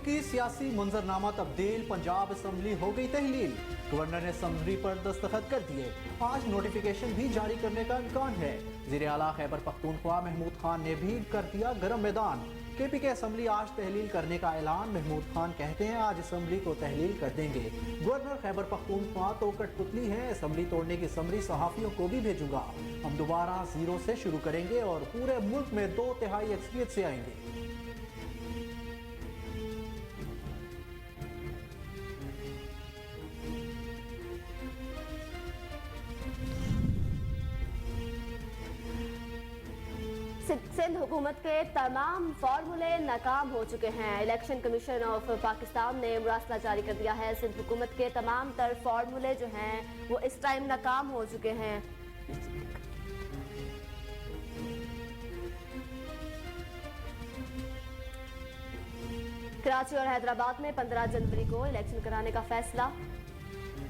मुल्की सियासी मंजरनामा तब्दील, पंजाब असम्बली हो गई तहलील। गवर्नर ने असम्बली पर दस्तखत कर दिए। आज नोटिफिकेशन भी जारी करने का इम्कान है। वज़ीर आला खैबर पख्तूनख्वा महमूद खान ने भी कर दिया गर्म मैदान। KP के असम्बली आज तहलील करने का ऐलान। महमूद खान कहते हैं आज असम्बली को तहलील कर देंगे। गवर्नर खैबर पख्तूनख्वा तो कठपुतली हैं, असम्बली तोड़ने की समरी सहाफियों को भी भेजूंगा। हम दोबारा जीरो से शुरू करेंगे और पूरे मुल्क में 2/3 अक्सरियत से आएंगे। सिंध हुकूमत के तमाम फार्मूले नाकाम हो चुके हैं। इलेक्शन कमीशन ऑफ पाकिस्तान ने मुरासला जारी कर दिया है। सिंध हुकूमत के तमाम तर फार्मूले जो हैं वो इस टाइम नाकाम हो चुके हैं। कराची और हैदराबाद में 15 जनवरी को इलेक्शन कराने का फैसला।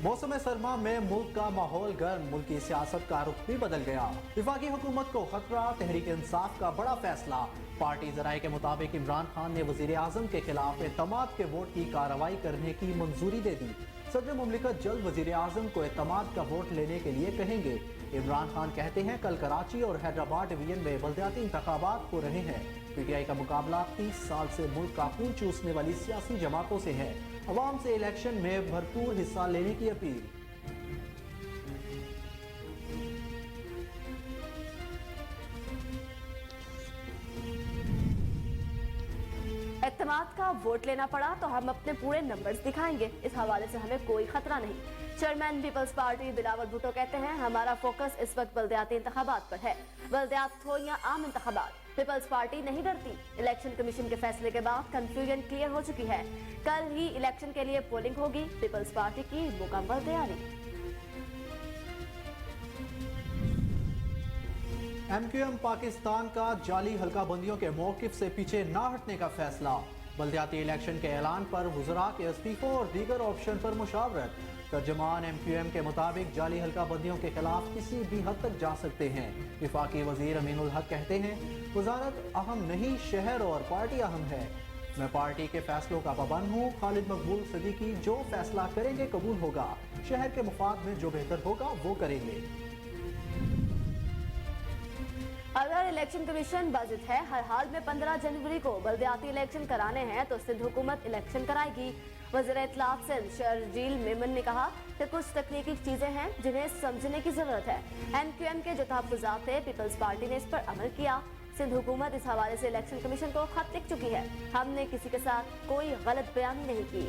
मौसम सरमा में मुल्क का माहौल गर्म, मुल्क की सियासत का रुख भी बदल गया। वफाकी हुकूमत को खतरा, तहरीक इंसाफ का बड़ा फैसला। पार्टी जराये के मुताबिक इमरान खान ने वजीर आजम के खिलाफ एतमाद के वोट की कार्रवाई करने की मंजूरी दे दी। सदर मुमलिकत जल्द वजीर आजम को एतमाद का वोट लेने के लिए कहेंगे। इमरान खान कहते हैं कल कराची और हैदराबाद डिवीजन में बल्दियाती इंतखाबात हो रहे हैं। PTI का मुकाबला 30 साल से मुल्क का खून चूसने वाली सियासी जमातों से है। अवाम से इलेक्शन में भरपूर हिस्सा लेने की अपील। एतमाद का वोट लेना पड़ा तो हम अपने पूरे नंबर्स दिखाएंगे, इस हवाले से हमें कोई खतरा नहीं। चेयरमैन पीपल्स पार्टी बिलावल भुट्टो कहते हैं हमारा फोकस इस वक्त बल्दियाती इंतखाबात पर है। बल्दियात हो या आम इंतखाबात, पीपल्स पार्टी नहीं डरती। इलेक्शन कमीशन के फैसले के बाद कंफ्यूजन क्लियर हो चुकी है। कल ही इलेक्शन के लिए पोलिंग होगी। पीपल्स पार्टी की मुकम्मल तैयारी। MQM पाकिस्तान का जाली हल्का बंदियों के मौकिफ से पीछे ना हटने का फैसला। बल्दियाती इलेक्शन के ऐलान पर वज़रा के इस्तीफों और दीगर ऑप्शन पर मुशावरत। तर्जमान MQM के मुताबिक जाली हल्का बंदियों के खिलाफ किसी भी हद तक जा सकते हैं। वफाकी वजीर अमीनुल हक कहते हैं वजारत अहम नहीं, शहर और पार्टी अहम है। मैं पार्टी के फैसलों का पाबंद हूँ। खालिद मकबूल सदीकी जो फैसला करेंगे कबूल होगा। शहर के मुफाद में जो बेहतर होगा वो करेंगे। अगर इलेक्शन कमीशन बाजिद है, हर हाल में 15 जनवरी को बल्दियाती इलेक्शन कराने हैं तो सिंध हुकूमत इलेक्शन कराएगी। वज़ीर इत्तलात सिंध शर्जील मेमन ने कहा कि कुछ तकनीकी चीजें हैं जिन्हें समझने की जरूरत है। MQM के जो तहफ़्फ़ुज़ात थे, पीपल्स पार्टी ने इस पर अमल किया। सिंध हुकूमत इस हवाले से इलेक्शन कमीशन को खत लिख चुकी है। हमने किसी के साथ कोई गलत बयानी नहीं की।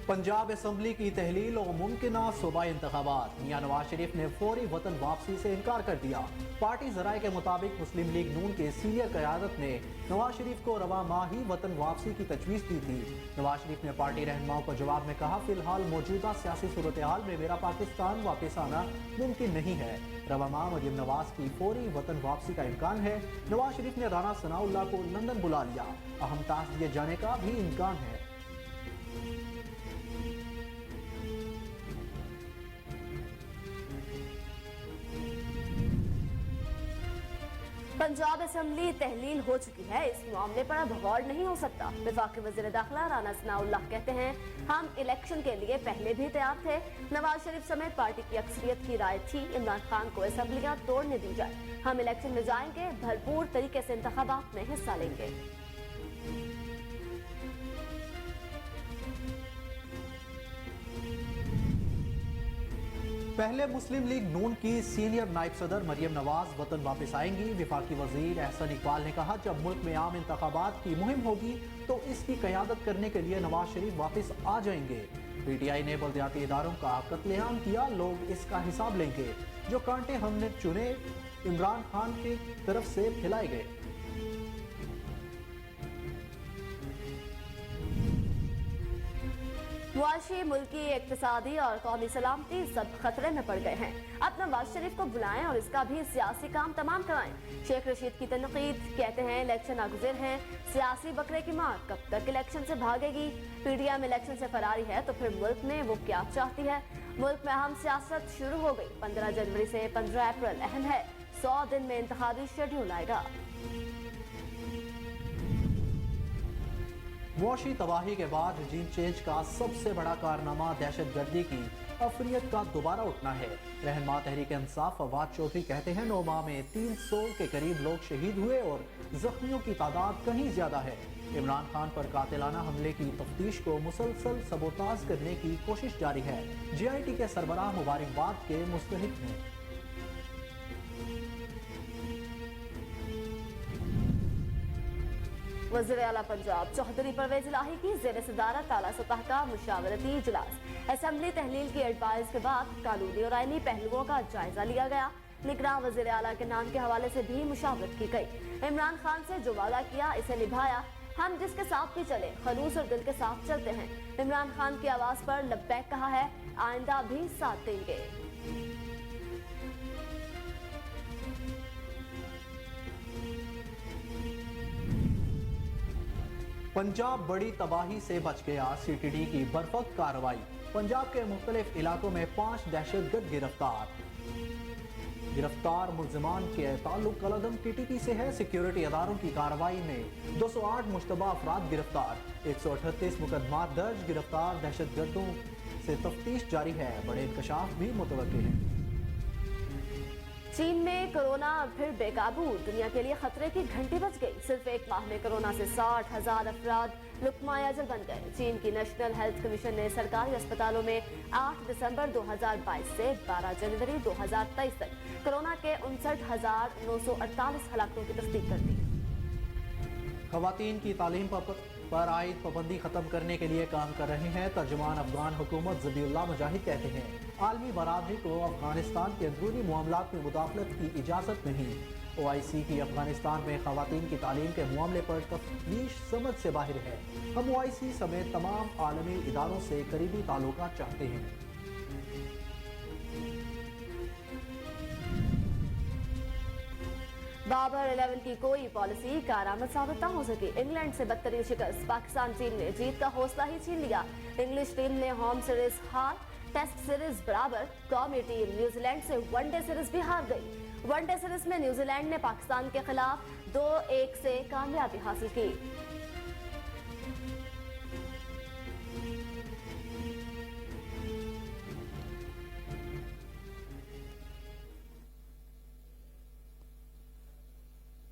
पंजाब असम्बली की तहलील और मुमकिना सूबाई इंतखाबात। मियां नवाज शरीफ ने फौरी वतन वापसी से इनकार कर दिया। पार्टी जराये के मुताबिक मुस्लिम लीग नून के सीनियर क़यादत ने नवाज शरीफ को रवा माह ही वतन वापसी की तजवीज़ दी थी। नवाज शरीफ ने पार्टी रहनुमाओं को जवाब में कहा फिलहाल मौजूदा सियासी सूरत हाल में मेरा पाकिस्तान वापस आना मुमकिन नहीं है। रवा माह मरियम नवाज की फौरी वतन वापसी का इम्कान है। नवाज शरीफ ने राना सनाउल्लाह को लंदन बुला लिया। अहम टास्क दिए जाने का भी इम्कान है। पंजाब असम्बली तहलील हो चुकी है, इस मामले पर अब गौर नहीं हो सकता। वफाकी वज़ीर दाखिला राना सनाउल्लाह कहते हैं हम इलेक्शन के लिए पहले भी तैयार थे। नवाज शरीफ समेत पार्टी की अक्सरियत की राय थी इमरान खान को असम्बलियां तोड़ने दी जाए। हम इलेक्शन में जाएंगे, भरपूर तरीके से इंतखाबात में हिस्सा लेंगे। पहले मुस्लिम लीग नून की सीनियर नायब सदर मरियम नवाज वतन वापस आएंगी। वफाकी वजीर एहसन इकबाल ने कहा जब मुल्क में आम इंतखाबात की मुहिम होगी तो इसकी क़यादत करने के लिए नवाज शरीफ वापस आ जाएंगे। PTI ने बल्दियाती इदारों का कत्लेआम किया, लोग इसका हिसाब लेंगे। जो कांटे हमने चुने इमरान खान की तरफ से फैलाए गए। मुआशी, मुल्की, इक्तिसादी और कौमी सलामती सब खतरे में पड़ गए हैं। अब नवाज शरीफ को बुलाएं और इसका भी सियासी काम तमाम कराएं। शेख रशीद की तनकीद, कहते हैं इलेक्शन नागुज़िर हैं, सियासी बकरे की माँ कब तक इलेक्शन से भागेगी। पीडीएम इलेक्शन से फरारी है तो फिर मुल्क में वो क्या चाहती है। मुल्क में अहम सियासत शुरू हो गई। 15 जनवरी से 15 अप्रैल अहम है। 100 दिन में इंतखाबी शेड्यूल आएगा। मुआशी तबाही के बाद रजीम चेंज का सबसे बड़ा कारनामा दहशतगर्दी की अफरियत का दोबारा उठना है। रहनुमा तहरीक इंसाफ फवाद चौधरी कहते हैं 9 माह में 300 के करीब लोग शहीद हुए और जख्मियों की तादाद कहीं ज्यादा है। इमरान खान पर कातिलाना हमले की तफ्तीश को मुसलसल सबोताज करने की कोशिश जारी है। JIT के सरबराह मुबारकबाद के मुस्तहिक हैं। वज़ीर आला पंजाब चौधरी परवेज इलाही की ज़ेर सदारत आला सतह का मुशावरती इजलास। असेंबली तहलील की एडवाइस के बाद कानूनी और आईनी पहलुओं का जायजा लिया गया। निगरान वज़ीर आला के नाम के हवाले से भी मुशावरत की गई। इमरान खान से जो वादा किया इसे निभाया। हम जिसके साथ भी चले खलूस और दिल के साथ चलते हैं। इमरान खान की आवाज पर लब्बैक कहा है, आइंदा भी साथ देंगे। पंजाब बड़ी तबाही से बच गया। CTD की बरवक्त कार्रवाई। पंजाब के मुख्तलिफ इलाकों में 5 दहशतगर्द गिरफ्तार मुल्जिमान के ताल्लुक कलअदम TTP से है। सिक्योरिटी अदारों की कार्रवाई में 208 मुश्तबा अफराद गिरफ्तार, 138 मुकदमात दर्ज। गिरफ्तार दहशतगर्दों से तफ्तीश जारी है। बड़े इंकशाफ भी मुतवक्किल हैं। चीन में कोरोना फिर बेकाबू, दुनिया के लिए खतरे की घंटी बज गई। सिर्फ एक माह में कोरोना से 60,000 अफराद लुकमाए अजल बन गए। चीन की नेशनल हेल्थ कमीशन ने सरकारी अस्पतालों में 8 दिसंबर 2022 से 12 जनवरी 2023 तक कोरोना के 59,948 हलाकतों की तस्दीक कर दी। खवातीन की तालीम पर आयद पाबंदी खत्म करने के लिए काम कर रहे हैं। तर्जुमान अफगान हुकूमत ज़बीउल्लाह मुजाहिद कहते हैं आलमी बरादरी को अफगानिस्तान के अंदरूनी मामलात में मुदाखलत की इजाज़त नहीं। OIC की अफगानिस्तान में खवातीन की तालीम के मामले पर तफ्तीश समझ से बाहर है। हम OIC समेत तमाम आलमी इदारों से करीबी ताल्लुकात चाहते हैं। बाबर 11 की कोई पॉलिसी कारआमद साबित न हो सकी। इंग्लैंड से बदतरीन शिकस्त, पाकिस्तान टीम ने जीत का हौसला ही छीन लिया। इंग्लिश टीम ने होम सीरीज हार, टेस्ट सीरीज बराबर। कौमी टीम न्यूजीलैंड से वनडे सीरीज भी हार गई। वनडे सीरीज में न्यूजीलैंड ने पाकिस्तान के खिलाफ 2-1 से कामयाबी हासिल की।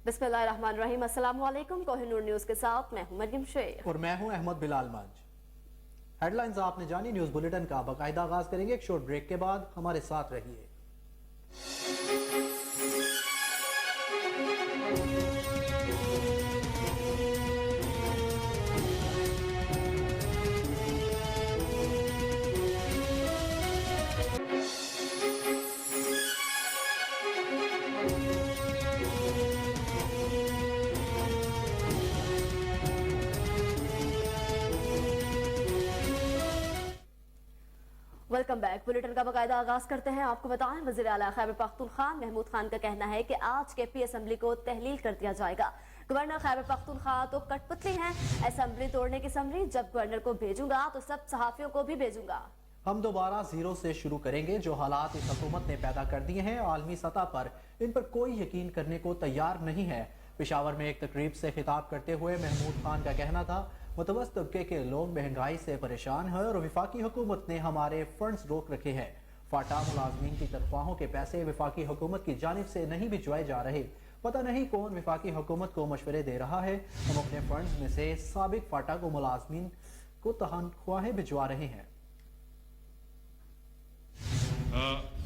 बिस्मिल्लाहिर्रहमानिर्रहीम। अस्सलाम वालेकुम। कोहिनूर न्यूज के साथ मैं हूं मरियम शेख और मैं हूं अहमद बिलाल मंज। हेडलाइंस आपने जानी। न्यूज बुलेटिन का बाकायदा आगाज करेंगे एक शॉर्ट ब्रेक के बाद। हमारे साथ रहिए। Welcome back. बुलेटिन का बाकायदा आगाज करते हैं। आपको बताएं वज़ीर आला खैबर पख्तूनख्वा महमूद खान का कहना है कि आज KP असेंबली को तहलील कर दिया जाएगा। गवर्नर खैबर पख्तूनख्वा तो कठपुतली हैं। असेंबली तोड़ने की समरी जब गवर्नर को भेजूंगा तो सब सहाफियों को भी भेजूंगा। हम दोबारा जीरो से शुरू करेंगे। जो हालात इस हुकूमत ने पैदा कर दिए हैं आलमी सतह पर इन पर कोई यकीन करने को तैयार नहीं है। पेशावर में एक तकरीब से खिताब करते हुए महमूद खान का कहना था मुतवस्सित तबके के लोग महंगाई से परेशान हैं और वफाकी हुकूमत ने हमारे फंड्स रोक रखे हैं। फाटा मुलाजमीन की तनख्वाहों के पैसे वफाकी हुकूमत की जानिब से नहीं भिजवाए जा रहे। पता नहीं कौन वफाकी हुकूमत को मशवरे दे रहा है। हम अपने फंड्स में से साबिक फाटा को मुलाजमीन को तनख्वाहें भिजवा रहे हैं।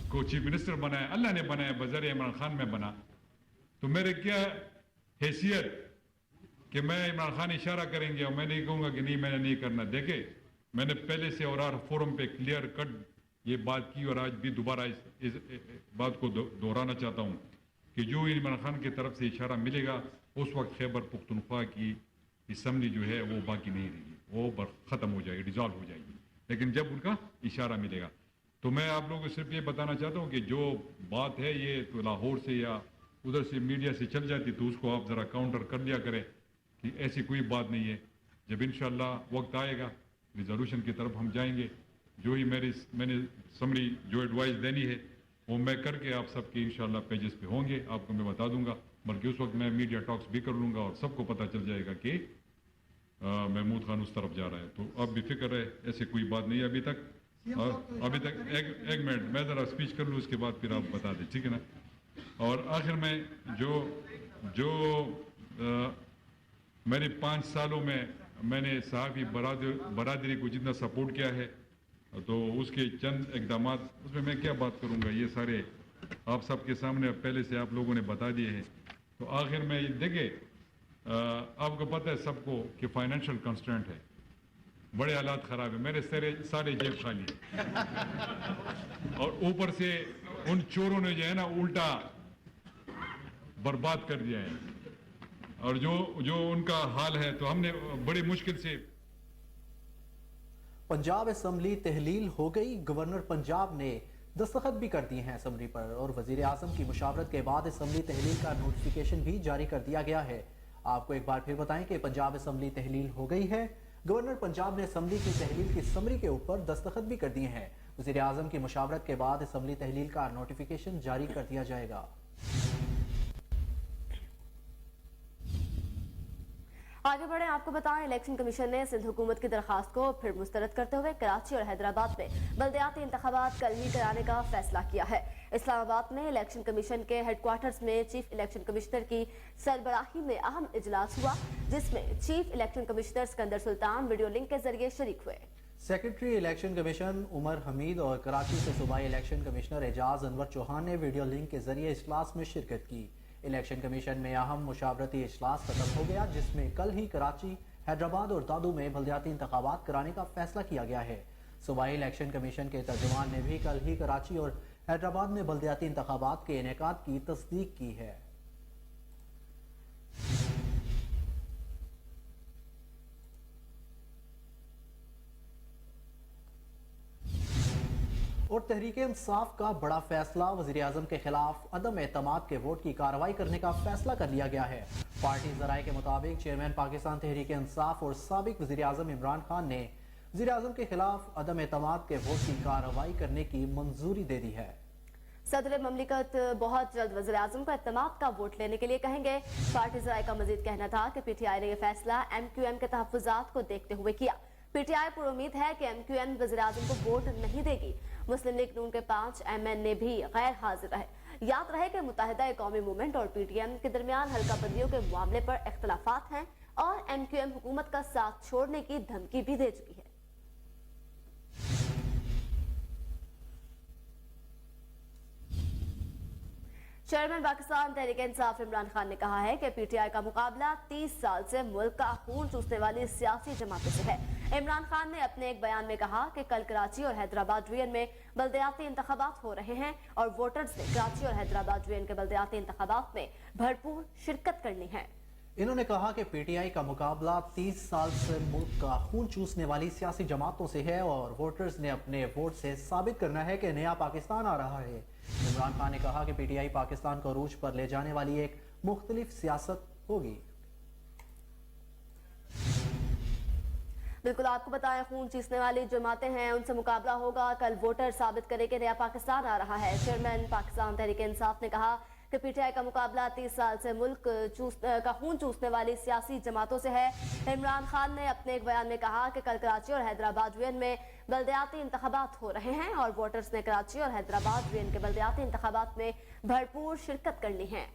को चीफ मिनिस्टर बनाया, अल्लाह ने बनाया, बज़र इमरान खान में बना, तो मेरे क्या हैसियत कि मैं इमरान खान इशारा करेंगे और मैं नहीं कहूँगा कि नहीं मैंने नहीं करना। देखे मैंने पहले से और फोरम पे क्लियर कट ये बात की और आज भी दोबारा इस बात को दोहराना चाहता हूँ कि जो इमरान खान की तरफ से इशारा मिलेगा उस वक्त खैबर पख्तूनख्वा की असम्बली जो है वो बाकी नहीं रहेगी, वो ख़त्म हो जाएगी, डिज़ॉल्व हो जाएगी। लेकिन जब उनका इशारा मिलेगा। तो मैं आप लोगों को सिर्फ ये बताना चाहता हूँ कि जो बात है ये तो लाहौर से या उधर से मीडिया से चल जाती तो उसको आप ज़रा काउंटर कर लिया करें कि ऐसी कोई बात नहीं है। जब इंशाअल्लाह वक्त आएगा रिजोल्यूशन की तरफ हम जाएंगे, जो ही मैंने समरी जो एडवाइस देनी है वो मैं करके आप सबके इंशाअल्लाह पेजेस पे होंगे, आपको मैं बता दूंगा। बल्कि उस वक्त मैं मीडिया टॉक्स भी कर लूँगा और सबको पता चल जाएगा कि महमूद खान उस तरफ जा रहा है। तो अब बेफिक्र है, ऐसे कोई बात नहीं है अभी तक। अभी तक एक मिनट मैं ज़रा स्पीच कर लूँ, उसके बाद फिर आप बता दें, ठीक है ना। और आखिर में जो मेरे 5 सालों में मैंने सहाफ़ी बरादरी को जितना सपोर्ट किया है तो उसके चंद इक़दामात उसमें मैं क्या बात करूँगा, ये सारे आप सबके सामने पहले से आप लोगों ने बता दिए हैं। तो आखिर में देखिए आपको पता है सबको कि फाइनेंशियल कंस्ट्रेंट है, बड़े हालात ख़राब है, मेरे सारे जेब खाली है और ऊपर से उन चोरों ने जो है ना उल्टा बर्बाद कर दिया है और जो उनका हाल है तो हमने बड़ी मुश्किल से। पंजाब असम्बली तहलील हो गई, गवर्नर पंजाब ने दस्तखत भी कर दिए हैं असम्बली पर और वजीर आजम की मुशावरत के बाद असम्बली तहलील का नोटिफिकेशन भी जारी कर दिया गया है। आपको एक बार फिर बताएं कि पंजाब असम्बली तहलील हो गई है। गवर्नर पंजाब ने असम्बली की तहलील की समरी के ऊपर दस्तखत भी कर दिए हैं। वजीर आजम की मुशावरत के बाद असम्बली तहलील का नोटिफिकेशन जारी कर दिया जाएगा। आगे बढ़े, आपको बताएं इलेक्शन कमीशन ने सिंध हुकूमत की दरखास्त को फिर मुस्तरद करते हुए कराची और हैदराबाद में बल्दियाती इंतखाबात कल ही कराने का फैसला किया है। इस्लामाबाद में इलेक्शन कमीशन के हेडक्वार्टर्स में चीफ इलेक्शन कमिश्नर की सरबराही में अहम इजलास हुआ, जिसमें chief election commissioner Sikandar Sultan video link के जरिए शरीक हुए। Secretary election commission Umar Hameed और कराची से सूबाई इलेक्शन कमिश्नर एजाज अनवर चौहान ने वीडियो लिंक के जरिए इजलास में शिरकत की। इलेक्शन कमीशन में अहम मुशावरती इजलास खत्म हो गया, जिसमें कल ही कराची, हैदराबाद और दादू में बल्दियाती इंतखाबात कराने का फैसला किया गया है। सूबाई इलेक्शन कमीशन के तर्जुमान ने भी कल ही कराची और हैदराबाद में बल्दियाती इंतखाबात के इनेकाद की तस्दीक की है। और तहरीक इंसाफ का बड़ा फैसला, वज़ीर आज़म के खिलाफ अदम एतमाद के वोट की कार्रवाई करने का फैसला कर लिया गया है। पार्टी ज़राए के मुताबिक चेयरमैन पाकिस्तान तहरीक इंसाफ और साबिक वज़ीर आज़म इमरान खान ने वज़ीर आज़म के खिलाफ अदम एतमाद के वोट की कार्रवाई करने की मंजूरी दे दी है। सदर ममलिकत बहुत जल्द वज़ीर आज़म को एतमाद का वोट लेने के लिए कहेंगे। पार्टी ज़राए का मजीद कहना था कि PTI ने यह फैसला MQM के तहफ़्फ़ुज़ात को देखते हुए किया। PTI पर उम्मीद है कि MQM वज़ीर आज़म को वोट नहीं देगी। मुस्लिम लीग नून के 5 MN भी गैर हाजिर रहे। याद रहे कि मुत्तहिदा कौमी मूवमेंट और PTM के दरमियान हल्का बंदियों के मामले पर इख्तलाफात हैं और MQM हुकूमत का साथ छोड़ने की धमकी भी दे चुकी है। चेयरमैन पाकिस्तान तहरीक इंसाफ इमरान खान ने कहा है कि PTI का मुकाबला 30 साल से मुल्क का खून चूसने वाली सियासी जमातों से है। इमरान खान ने अपने एक बयान में कहा कि कल कराची और हैदराबाद रीजन में बल्दियाती इंतखाबात हो रहे हैं और वोटर्स ने कराची और हैदराबाद रीजन के बल्दियाती इंतखाबात में भरपूर शिरकत करनी है। इन्होंने कहा कि PTI का मुकाबला 30 साल से मुल्क का खून चूसने वाली सियासी जमातों से है और वोटर्स ने अपने वोट से साबित करना है कि नया पाकिस्तान आ रहा है। इमरान खान ने कहा कि PTI पाकिस्तान को अरूज पर ले जाने वाली एक मुख्तलिफ सियासत होगी। बिल्कुल, आपको बताएं खून चूसने वाली जमातें हैं उनसे मुकाबला होगा। कल वोटर साबित करे कि नया पाकिस्तान आ रहा है। चेयरमैन पाकिस्तान तहरीक इंसाफ ने कहा कि PTI का मुकाबला 30 साल से मुल्क का खून चूसने वाली सियासी जमातों से है। इमरान खान ने अपने एक बयान में कहा कि कल कराची और हैदराबाद रीजन में बल्दियाती इंतखाबात हो रहे हैं और वोटर्स ने कराची और हैदराबाद रीजन के बल्दियाती इंतखाबात में भरपूर शिरकत करनी है।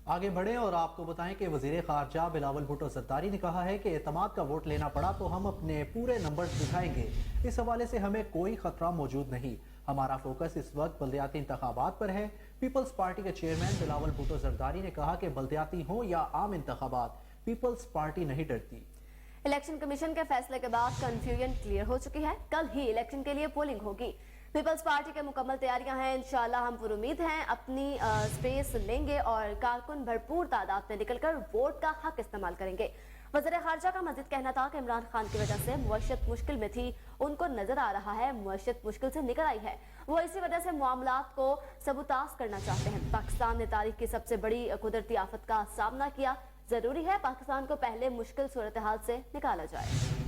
आगे बढ़ें और आपको बताएं कि वजीर खारजा बिलावल भुट्टो जरदारी ने कहा है कि एतमाद का वोट लेना पड़ा तो हम अपने पूरे नंबर दिखाएंगे। इस हवाले से हमें कोई खतरा मौजूद नहीं। हमारा फोकस इस वक्त बल्दियाती इंतखाबात पर है। पीपल्स पार्टी के चेयरमैन बिलावल भुट्टो जरदारी ने कहा कि बल्दियाती हो या आम इंतखाबात, पीपल्स पार्टी नहीं डरती। इलेक्शन कमीशन के फैसले के बाद कंफ्यूजन क्लियर हो चुकी है। कल ही इलेक्शन के लिए पोलिंग होगी। पीपल्स पार्टी के मुकम्मल तैयारियां हैं। इंशाल्लाह हम पुरुमीद हैं अपनी स्पेस लेंगे और कारकुन भरपूर तादाद में निकलकर वोट का हक इस्तेमाल करेंगे। वज़ीर खारजा का मजीद कहना था कि इमरान खान की वजह से मुअश्शत मुश्किल में थी, उनको नजर आ रहा है मुअश्शत मुश्किल से निकल आई है, वो इसी वजह से मामलात को सबूताज करना चाहते हैं। पाकिस्तान ने तारीख की सबसे बड़ी कुदरती आफत का सामना किया, जरूरी है पाकिस्तान को पहले मुश्किल सूरत हाल से निकाला जाए।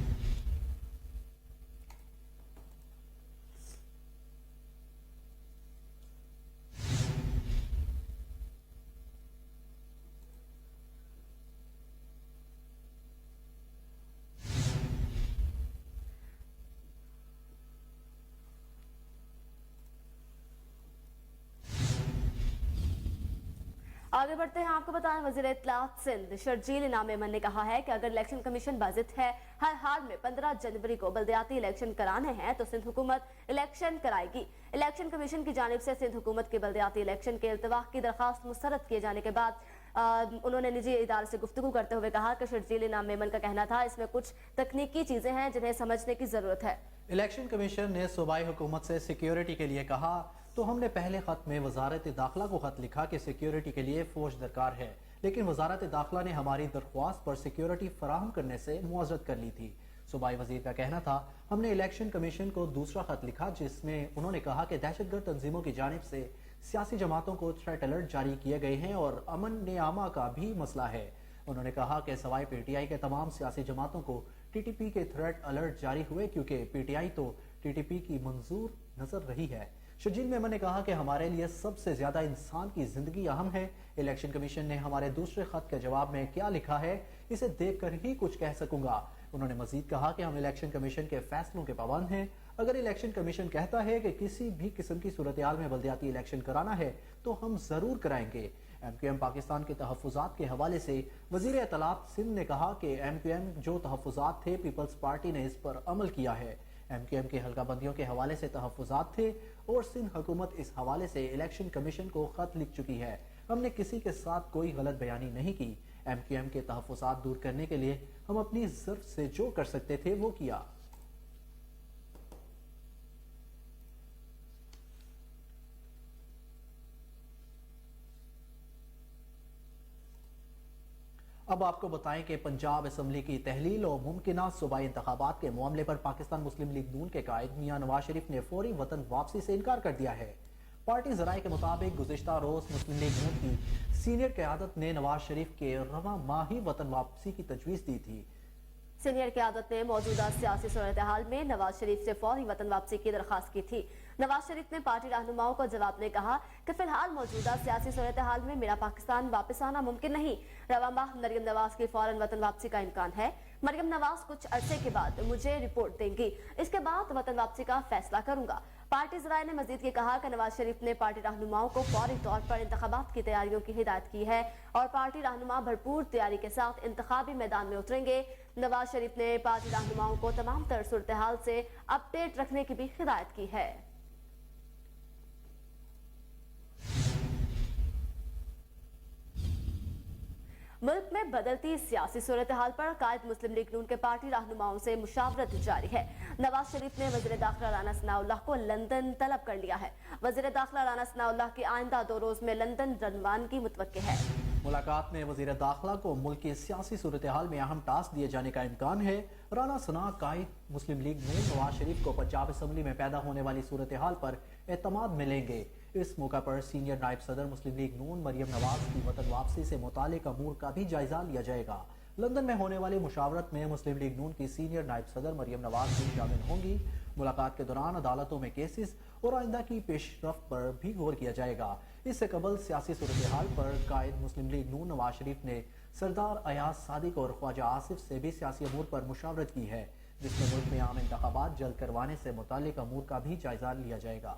आगे बढ़ते हैं, आपको बताएं वज़ीर इत्तलात सिंध शर्जील इनाम मेमन ने कहा है कि अगर इलेक्शन कमीशन बाजिद है हर हाल में 15 जनवरी को बल्दियाती इलेक्शन कराने हैं तो सिंध हुकूमत इलेक्शन कराएगी। इलेक्शन कमीशन की जानिब से सिंध हुकूमत के बल्दियाती इलेक्शन के इल्तवाह की दरखास्त मुस्तरद किए जाने के बाद उन्होंने निजी इदारे से गुफ्तगू करते हुए कहा कि शर्जील इनाम मेमन का कहना था इसमें कुछ तकनीकी चीजें हैं जिन्हें समझने की जरूरत है। इलेक्शन कमीशन ने सूबाई हुकूमत से सिक्योरिटी के लिए कहा तो हमने पहले खत में वजारत दाखिला को खत लिखा कि सिक्योरिटी के लिए फौज दरकार है, लेकिन वजारत दाखिला ने हमारी दरख्वास्त पर सिक्योरिटी फराहम करने से मुआवजत कर ली थी। सूबाई वजीर का कहना था हमने इलेक्शन कमीशन को दूसरा खत लिखा जिसमें उन्होंने कहा कि दहशतगर्द तंजीमों की जानिब से सियासी जमातों को थ्रेट अलर्ट जारी किए गए हैं और अमन नियामा का भी मसला है। उन्होंने कहा कि सवाए पीटीआई के तमाम सियासी जमातों को टीटीपी के थ्रेट अलर्ट जारी हुए क्योंकि पीटीआई तो टीटीपी की मंजूर नजर रही है। शर्जील मेमन ने कहा कि हमारे लिए सबसे ज्यादा इंसान की जिंदगी अहम है। इलेक्शन कमीशन ने हमारे दूसरे खत के जवाब में क्या लिखा है इसे देखकर ही कुछ कह सकूंगा। उन्होंने मजीद कहा कि हम इलेक्शन कमीशन के फैसलों के पाबंद हैं। अगर इलेक्शन कमीशन कहता है कि किसी भी किस्म की सूरत हाल में बल्दियाती इलेक्शन कराना है तो हम जरूर कराएंगे। MQM पाकिस्तान के तहफ़्फ़ुज़ात के हवाले से वज़ीर इत्तलात सिंध ने कहा कि MQM जो तहफ़्फ़ुज़ात थे पीपल्स पार्टी ने इस पर अमल किया है। MQM के हल्का बंदियों के हवाले से तहफ़्फ़ुज़ात थे और सिंध हुकूमत इस हवाले से इलेक्शन कमीशन को खत लिख चुकी है। हमने किसी के साथ कोई गलत बयानी नहीं की। MQM के तहफ़्फ़ुज़ात दूर करने के लिए हम अपनी ज़र्फ़ से जो कर सकते थे वो किया। अब आपको बताएं कि पंजाब असम्बली की तहलील और मुमकिना सूबाई इंतखाबात के मामले पर पाकिस्तान मुस्लिम लीग नून के कायद मियां नवाज शरीफ ने फौरी वतन वापसी से इनकार कर दिया है। पार्टी ज़राए के मुताबिक गुज़िश्ता रोज़ मुस्लिम लीग नून की सीनियर क़यादत ने नवाज शरीफ के रवां माह ही वतन वापसी की तजवीज़ दी थी। सीनियर क़यादत ने मौजूदा सियासी सूरत हाल में नवाज शरीफ से फौरी वतन वापसी की दरखास्त की थी। नवाज शरीफ ने पार्टी रहनुमाओं को जवाब में कहा कि फिलहाल मौजूदा सियासी सूरत हाल में मेरा पाकिस्तान वापस आना मुमकिन नहीं। रवा माह मरियम नवाज की फौरन वतन वापसी का इम्कान है। मरियम नवाज कुछ अरसे के बाद मुझे रिपोर्ट देंगी, इसके बाद वतन वापसी का फैसला करूंगा। पार्टी ज़राए ने मजीद ये कहा कि नवाज शरीफ ने पार्टी रहनुमाओं को फौरी तौर पर इंतखाबात की तैयारियों की हिदायत की है और पार्टी रहनुमा भरपूर तैयारी के साथ इंतखाबी मैदान में उतरेंगे। नवाज शरीफ ने पार्टी रहनुमाओं को तमाम तर सूरत हाल से अपडेट रखने की भी हिदायत की है। मुल्क में बदलती सियासी सूरत हाल पर कायद मुस्लिम लीग नून के पार्टी रहनुमाओं से मुशावरत जारी है। नवाज शरीफ ने वज़ीर दाखिला राना सनाउल्लाह को लंदन तलब कर लिया है। वज़ीर दाखिला राना सनाउल्लाह की आइंदा 2 रोज में लंदन रवानगी मुतवक्किल है। मुलाकात में वज़ीर दाखिला को मुल्क की सियासी सूरत हाल में अहम टास्क दिए जाने का इम्कान है। राना सना कायद मुस्लिम लीग नून नवाज शरीफ को पंजाब असम्बली में पैदा होने वाली सूरत हाल पर एतमाद मिलेंगे। इस मौका पर सीनियर नायब सदर मुस्लिम लीग नून मरियम नवाज की वतन वापसी से मुतालिक अमूर का भी जायजा लिया जाएगा। लंदन में होने वाली मुशावरत में मुस्लिम लीग नून की सीनियर नायब सदर मरियम नवाज भी शामिल होंगी। मुलाकात के दौरान अदालतों में केसेस और आइंदा की पेशरफ्त पर भी गौर किया जाएगा। इससे कबल सियासी सूरत हाल पर कायद मुस्लिम लीग नून नवाज शरीफ ने सरदार अयाज सादिक और ख्वाजा आसिफ से भी सियासी अमूर पर मुशावरत की है, जिसमें मुल्क में आम इंतखाबात जल्द करवाने से मुतालिक अमूर का भी जायजा लिया जाएगा।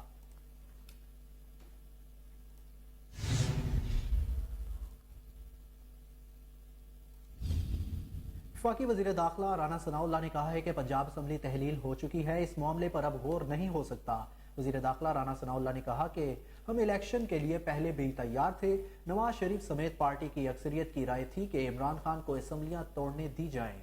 वफाकी वज़ीर दाखिला राना सनाउल्लाह ने कहा है कि पंजाब असम्बली तहलील हो चुकी है, इस मामले पर अब गौर नहीं हो सकता। वज़ीर दाखिला राना सनाउल्लाह ने कहा कि हम इलेक्शन के लिए पहले भी तैयार थे। नवाज शरीफ समेत पार्टी की अक्सरियत की राय थी कि इमरान खान को असम्बलियां तोड़ने दी जाएं।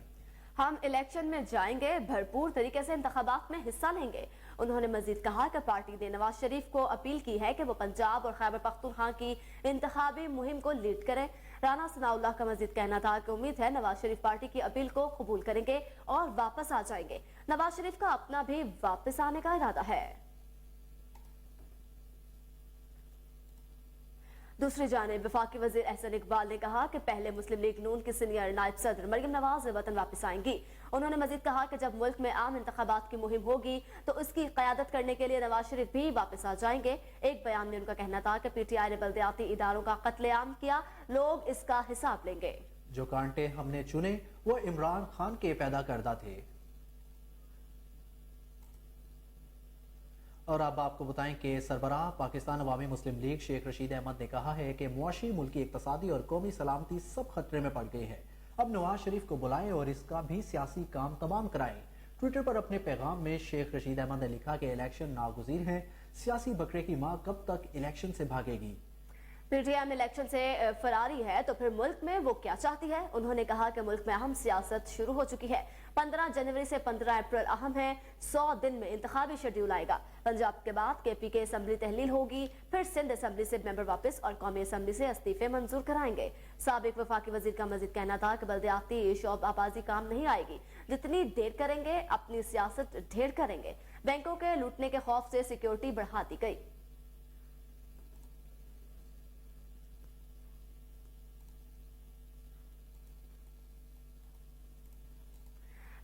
हम इलेक्शन में जाएंगे, भरपूर तरीके से इंतखाबात में हिस्सा लेंगे। उन्होंने मजीद कहा कि पार्टी ने नवाज शरीफ को अपील की है कि वो पंजाब और खैबर पख्तूनख्वा की इंतखाबी मुहिम को लीड करें। राना सनाउल्लाह का मजीद कहना था कि उम्मीद है नवाज शरीफ पार्टी की अपील को कबूल करेंगे और वापस आ जाएंगे। नवाज शरीफ का अपना भी वापस आने का इरादा है। दूसरी जानिब वफाकी वजीर एहसन इकबाल ने कहा कि पहले मुस्लिम लीग नून की सीनियर नायब सदर मरियम नवाज वतन वापस आएंगी। उन्होंने मजीद कहा कि जब मुल्क में आम इंतखाबात की मुहिम होगी तो उसकी क़यादत करने के लिए नवाज शरीफ भी वापस आ जाएंगे। एक बयान में उनका कहना था कि पीटीआई ने बल्दियाती इदारों का कत्लेआम किया, लोग इसका हिसाब लेंगे। जो कांटे हमने चुने वो इमरान खान के पैदा करदा थे। और अब आपको बताएं कि सरबराह पाकिस्तान अवामी मुस्लिम लीग शेख रशीद अहमद ने कहा है कि मुआशी, मुल्की, इक्तसादी और कौमी सलामती सब खतरे में पड़ गई है। अब नवाज शरीफ को बुलाएं और इसका भी सियासी काम तमाम कराएं। ट्विटर पर अपने पैगाम में शेख रशीद अहमद ने लिखा कि इलेक्शन नागुज़ीर हैं, सियासी बकरे की माँ कब तक इलेक्शन से भागेगी। पीटीआई इलेक्शन से फरारी है तो फिर मुल्क में वो क्या चाहती है। उन्होंने कहा कि मुल्क में अहम सियासत शुरू हो चुकी है। 15 जनवरी से 15 अप्रैल अहम है। 100 दिन में इंतखाबी शेड्यूल आएगा। पंजाब के बाद केपी के असम्बली तहलील होगी, फिर सिंध असम्बली से मेंबर वापस और कौमी असम्बली से इस्तीफे मंजूर कराएंगे। साबिक वफाकी वजीर का मजीद कहना था कि बल्दियाती शोब आबाजी काम नहीं आएगी। जितनी देर करेंगे अपनी सियासत ढेर करेंगे। बैंकों के लूटने के खौफ से सिक्योरिटी बढ़ा दी गई।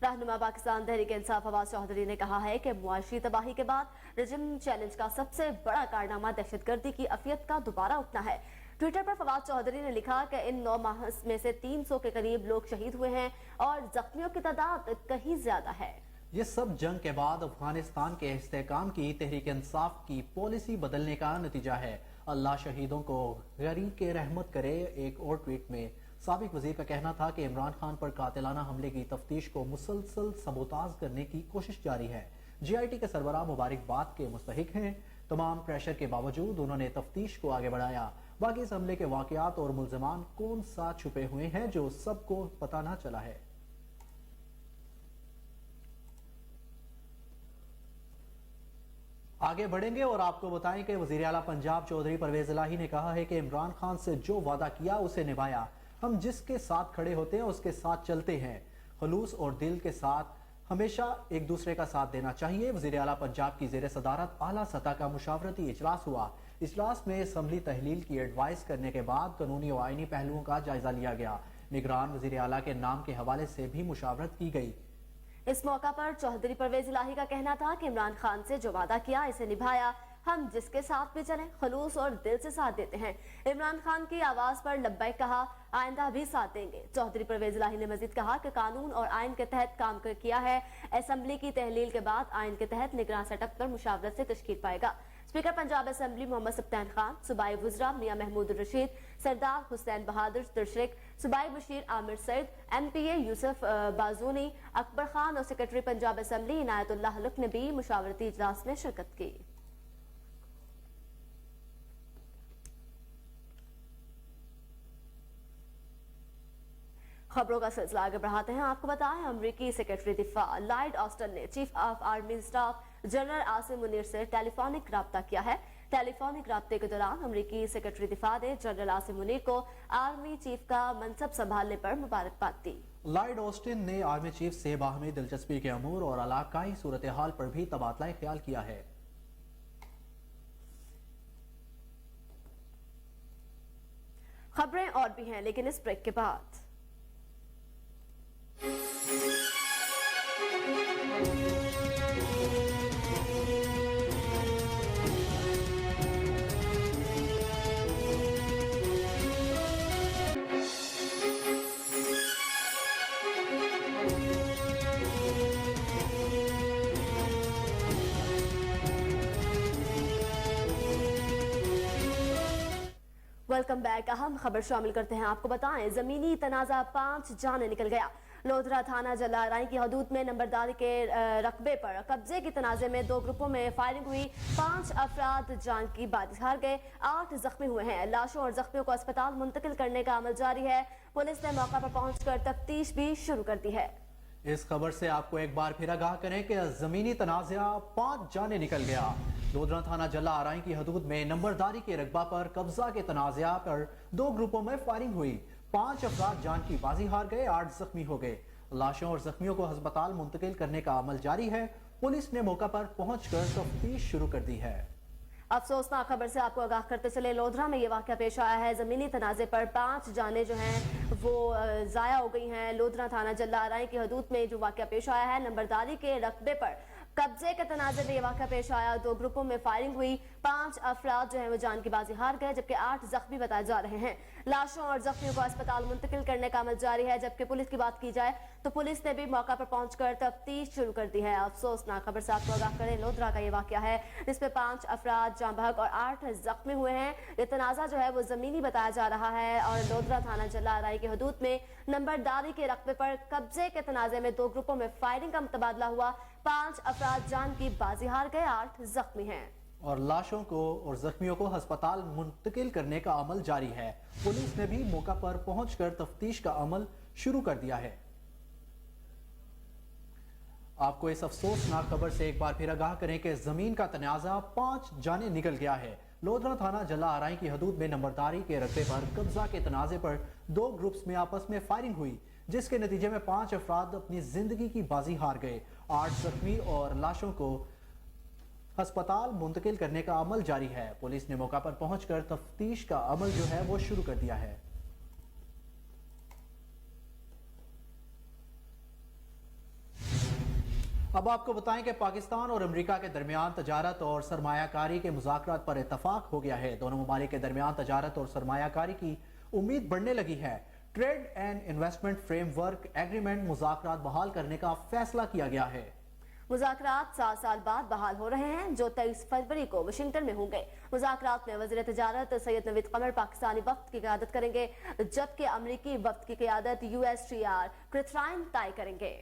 रहनुमा पाकिस्तान तहरीक इंसाफ फवाद चौधरी ने कहा है कि मुआशी तबाही के बाद रिजिम चैलेंज का सबसे बड़ा कारनामा दहशतगर्दी की अफियत का दोबारा उठना है। ट्विटर पर फवाद चौधरी ने लिखा कि इन 9 माह में से 300 के करीब लोग शहीद हुए हैं और जख्मियों की तादाद कहीं ज्यादा है। ये सब जंग के बाद अफगानिस्तान के इस्तेहकाम की तहरीक इंसाफ की पॉलिसी बदलने का नतीजा है। अल्लाह शहीदों को गरीक रहमत करे। एक और ट्वीट में साबिक वजीर का कहना था कि इमरान खान पर कातिलाना हमले की तफ्तीश को मुसलसल सबोताज करने की कोशिश जारी है। जीआईटी के सरबराह मुबारकबाद के मुस्तहिक हैं। तमाम प्रेशर के बावजूद उन्होंने तफ्तीश को आगे बढ़ाया। बाकी इस हमले के वाकयात और मुल्जिमान कौन सा छुपे हुए हैं जो सबको पता ना चला है। आगे बढ़ेंगे और आपको बताएं कि वजीर आला पंजाब चौधरी परवेज इलाही ने कहा है कि इमरान खान से जो वादा किया उसे निभाया। हम जिसके साथ खड़े होते हैं उसके साथ चलते हैं। खलूस और दिल के साथ हमेशा एक दूसरे का साथ देना चाहिए। वजीर आला पंजाब की ज़ेर सदारत आला सतह का मुशावरती इजलास हुआ। इजलास में असम्बली तहलील की एडवाइस करने के बाद कानूनी और आईनी पहलुओं का जायजा लिया गया। निगरान वजीर आला के नाम के हवाले से भी मुशावरत की गई। इस मौका पर चौधरी परवेज इलाही का कहना था कि इमरान खान से जो वादा किया इसे निभाया। हम जिसके साथ भी चलें खलूस और दिल से साथ देते हैं। इमरान खान की आवाज पर लब्बैक कहा, आइंदा भी साथ देंगे। चौधरी परवेज इलाही ने मजीद कहा कि कानून और आइन के तहत काम किया है। असम्बली की तहलील के बाद आइन के तहत निगरान सेटअप पर मुशावरत से तश्कील पाएगा। स्पीकर पंजाब असम्बली मोहम्मद सप्तान खान, सूबाई वज़रा मियां महमूद रशीद, सरदार हुसैन बहादुर दर्शक, सूबाई बशीर आमिर सईद, MPA यूसुफ बाजूनी, अकबर खान और सेक्रेटरी पंजाब असम्बली इनायतुल्लाह हलुक ने भी मुशावरती इजलास में शिरकत की। खबरों का सिलसिला आगे बढ़ाते हैं। आपको बताएं अमरीकी सेक्रेटरी दिफा लॉयड ऑस्टिन ने chief of army staff general Asim Munir से टेलीफोनिक राब्ता किया है। टेलीफोनिक राब्ते के दौरान अमरीकी सेक्रेटरी दिफा ने जनरल आसिम मुनीर को आर्मी चीफ का मनसब संभालने पर मुबारकबाद दी। लॉयड ऑस्टिन ने आर्मी चीफ से बाहमी दिलचस्पी के अमूर और इलाकाई सूरत हाल पर भी तबादला ख्याल किया है। खबरें और भी हैं लेकिन इस ब्रेक के बाद। Welcome back. अहम खबर शामिल करते हैं। आपको बताएं जमीनी तनाजा 5 जाने निकल गया। लोधरा थाना जलाराई की हदूद में नंबरदारी के रकबे पर कब्जे के तनाजे में 2 ग्रुपों में फायरिंग हुई। 5 अफराद जान की बात हार गए, 8 जख्मी हुए हैं। लाशों और जख्मियों को अस्पताल मुंतकिल करने का अमल जारी है। पुलिस ने मौका पर पहुंचकर तफ्तीश भी शुरू कर दी है। इस खबर से आपको एक बार फिर आगाह करें कि जमीनी तनाज़ा 5 जाने निकल गया। लोधरा थाना जला आराई की हदूद में नंबरदारी के रकबा पर कब्जा के तनाज़ा पर 2 ग्रुपों में फायरिंग हुई। 5 अफराद जान की बाजी हार गए, 8 जख्मी हो गए। लाशों और जख्मियों को अस्पताल मुंतकिल करने का अमल जारी है। पुलिस ने मौका पर पहुंचकर तफ्तीश शुरू कर दी है। अफसोसनाक खबर से आपको आगाह करते चले, लोधरा में ये वाक़या पेश आया है। जमीनी तनाज़े पर 5 जाने जो हैं वो ज़ाया हो गई हैं। लोधरा थाना जल्ला आराई की हदूद में जो वाक़या पेश आया है, नंबरदारी के रकबे पर कब्जे के तनाज़े में ये वाक़या पेश आया। 2 ग्रुपों में फायरिंग हुई। 5 अफराद जो हैं वो जान की बाजी हार गए, जबकि 8 जख्मी बताए जा रहे हैं। लाशों और जख्मियों को अस्पताल मुंतकिल करने का अमल जारी है। जबकि पुलिस की बात की जाए तो पुलिस ने भी मौका पर पहुंचकर तफ्तीश शुरू कर दी है। अफसोसनाक खबर से आपको आगाह करें, लोधरा का ये वाक़या है जिसमें 5 अफराद जाँ बहक और 8 जख्मी हुए हैं। ये तनाज़ा जो है वो ज़मीनी बताया जा रहा है और लोधरा थाना जल्ला आराई की हदूद में नंबरदारी के रकबे पर कब्जे के तनाज़े में 2 ग्रुपों में फायरिंग का तबादला हुआ। 5 अफराद जान की बाजी हार गए, 8 जख्मी हैं और लाशों को और जख्मियों को अस्पताल मुंतकिल करने का अमल जारी है। पुलिस ने भी मौका पर पहुंचकर तफ्तीश का अमल शुरू कर दिया है। आपको इस अफसोसनाक खबर से एक बार फिर आगाह करें कि जमीन का तनाज़ा 5 जाने निकल गया है। लोधरा थाना जला आराई की हदूद में नंबरदारी के रकबे पर कब्जा के तनाज़े पर 2 ग्रुप्स में आपस में फायरिंग हुई, जिसके नतीजे में 5 अफराद अपनी जिंदगी की बाजी हार गए। 8 जख्मी और लाशों को अस्पताल मुंतकिल करने का अमल जारी है। पुलिस ने मौका पर पहुंचकर तफ्तीश का अमल जो है वो शुरू कर दिया है। अब आपको बताएं कि पाकिस्तान और अमेरिका के दरमियान तजारत और सरमायाकारी के मुज़ाकरात पर इत्तफाक हो गया है। दोनों ममालिक के दरमियान तजारत और सरमायाकारी की उम्मीद बढ़ने लगी है। Trade and investment framework agreement मुज़ाकरात बहाल करने का फैसला किया गया है। मुज़ाकरात 7 साल बाद बहाल हो रहे हैं, जो 23 फरवरी को वाशिंगटन में होंगे। मुज़ाकरात में वज़ीर तजारत सैयद नवीद कमर पाकिस्तानी वफ्द की क़यादत करेंगे, जबकि अमरीकी वफ्द की क़यादत USTR क्रिथराइन तय करेंगे।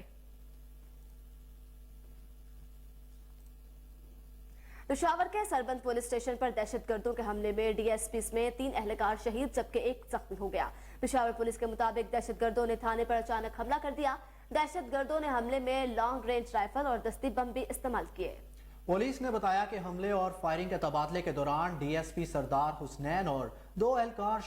पेशावर के सरबंद पुलिस स्टेशन पर दहशतगर्दों के हमले में DSP में 3 एहलकार शहीद जबकि 1 जख्मी हो गया। पेशावर पुलिस के मुताबिक दहशतगर्दों ने थाने पर अचानक हमला कर दिया। दहशतगर्दों ने हमले में लॉन्ग रेंज राइफल और दस्ती बम भी इस्तेमाल किए। पुलिस ने बताया कि हमले और फायरिंग के तबादले के दौरान DSP सरदार हुसनैन और 2 एहलकार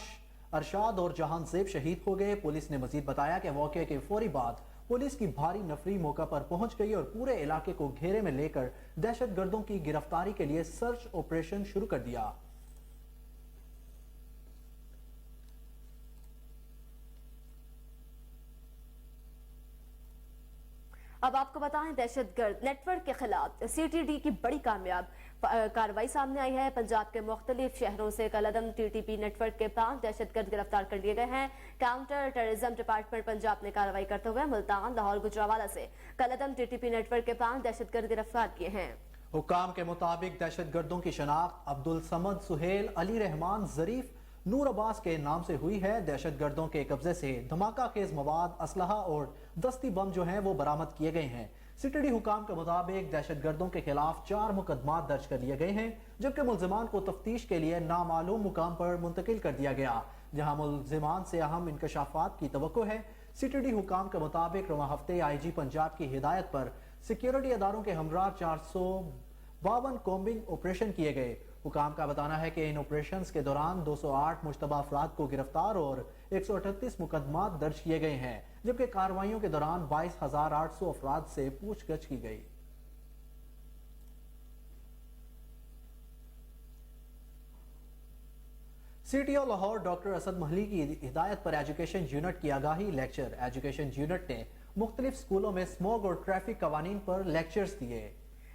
अरशाद और जहांजेब शहीद हो गए। पुलिस ने मजीद बताया कि मौके के फौरी बाद पुलिस की भारी नफरी मौका पर पहुंच गई और पूरे इलाके को घेरे में लेकर दहशतगर्दों की गिरफ्तारी के लिए सर्च ऑपरेशन शुरू कर दिया। अब आपको बताएं, दहशतगर्द नेटवर्क के खिलाफ CTD की बड़ी कामयाब कार्रवाई सामने आई है। पंजाब के मुख्तलिफ शहरों से कलअदम TTP नेटवर्क के 5 दहशतगर्द गिरफ्तार कर लिए गए हैं। काउंटर टेररिज्म डिपार्टमेंट पंजाब ने कार्रवाई करते हुए मुल्तान, लाहौर, गुजरावाला से कलअदम TTP नेटवर्क के 5 दहशतगर्द गिरफ्तार किए हैं। हुक्काम के मुताबिक दहशतगर्दों की शनाख्त अब्दुल समद, सुहेल, अली रहमान, जरीफ, नूर अब्बास के नाम से हुई है। दहशतगर्दों के कब्जे से धमाका खेज मवाद, असलहा और दस्ती बम जो हैं वो बरामद किए गए हैं। CTD हुकाम के मुताबिक दहशतगर्दों के खिलाफ 4 मुकदमात दर्ज कर लिए गए हैं, जबकि मुल्जिमान को तफ्तीश के लिए नामालूम मुकाम पर मुंतकिल कर दिया गया, जहां मुल्जिमान से अहम इंकशाफात की तवक्को है। CTD हुकाम के मुताबिक रवां हफ्ते IG पंजाब की हिदायत पर सिक्योरिटी अदारों के हमरा 452 कॉम्बिंग ऑपरेशन किए गए। हुकाम का बताना है कि इन ऑपरेशंस के दौरान 208 मुश्तबा अफराद को गिरफ्तार और 138 मुकदमात दर्ज किए गए हैं, जबकि कार्रवाइयों के दौरान 22,800 अफराद से पूछगछ की गई। CTO लाहौर डॉक्टर असद महली की हिदायत पर एजुकेशन यूनिट की आगाही लेक्चर। एजुकेशन यूनिट ने मुख्तलिफ स्कूलों में स्मोक और ट्रैफिक कवानीन पर लेक्चर्स दिए।